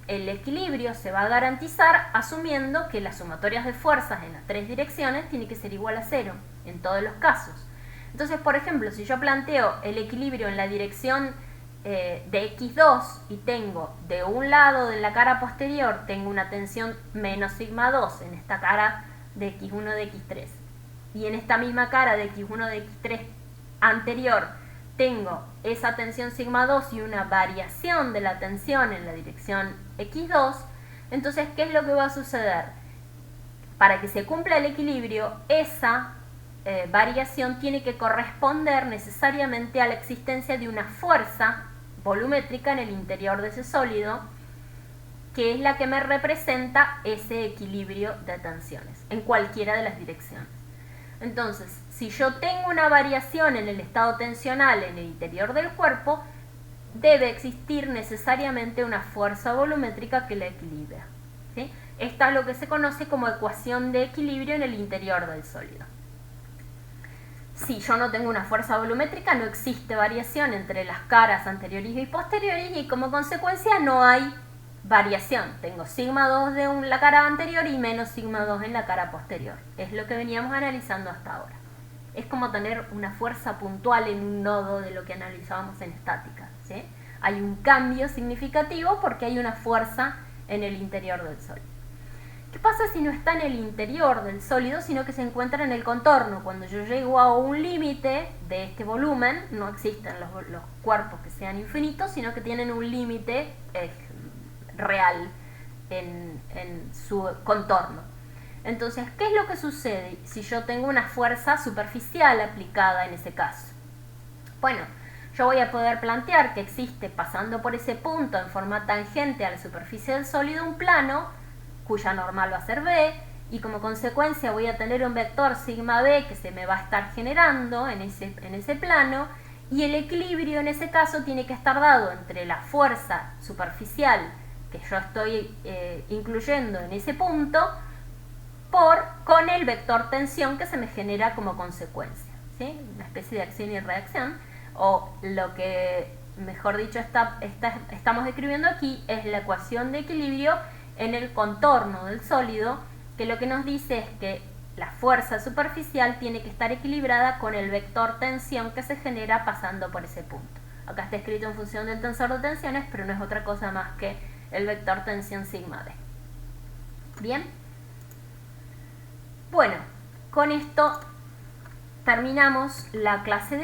el equilibrio se va a garantizar asumiendo que las sumatorias de fuerzas en las tres direcciones tiene que ser igual a 0 en todos los casos. Entonces, por ejemplo, si yo planteo el equilibrio en la dirección de x2 y tengo de un lado de la cara posterior tengo una tensión menos sigma 2 en esta cara de x1 de x3 y en esta misma cara de x1 de x3 anterior tengo esa tensión sigma 2 y una variación de la tensión en la dirección x2, entonces ¿qué es lo que va a suceder? Para que se cumpla el equilibrio, esa variación tiene que corresponder necesariamente a la existencia de una fuerza volumétrica en el interior de ese sólido, que es la que me representa ese equilibrio de tensiones en cualquiera de las direcciones. Entonces, si yo tengo una variación en el estado tensional en el interior del cuerpo, debe existir necesariamente una fuerza volumétrica que la equilibra, ¿sí? Esta es lo que se conoce como ecuación de equilibrio en el interior del sólido. Si yo no tengo una fuerza volumétrica, no existe variación entre las caras anteriores y posteriores y como consecuencia no hay variación. Tengo sigma 2 de la cara anterior y menos sigma 2 en la cara posterior. Es lo que veníamos analizando hasta ahora. Es como tener una fuerza puntual en un nodo de lo que analizábamos en estática, ¿sí? Hay un cambio significativo porque hay una fuerza en el interior del sólido. ¿Qué pasa si no está en el interior del sólido, sino que se encuentra en el contorno? Cuando yo llego a un límite de este volumen, no existen los cuerpos que sean infinitos, sino que tienen un límite real en su contorno. Entonces, ¿qué es lo que sucede si yo tengo una fuerza superficial aplicada en ese caso? Bueno, yo voy a poder plantear que existe, pasando por ese punto en forma tangente a la superficie del sólido, un plano cuya normal va a ser b, y como consecuencia voy a tener un vector sigma b que se me va a estar generando en ese plano, y el equilibrio en ese caso tiene que estar dado entre la fuerza superficial que yo estoy incluyendo en ese punto con el vector tensión que se me genera como consecuencia, ¿sí? Una especie de acción y reacción, o lo que, mejor dicho, estamos describiendo aquí es la ecuación de equilibrio en el contorno del sólido, que lo que nos dice es que la fuerza superficial tiene que estar equilibrada con el vector tensión que se genera pasando por ese punto. Acá está escrito en función del tensor de tensiones, pero no es otra cosa más que el vector tensión sigma d. ¿Bien? Bueno, con esto terminamos la clase de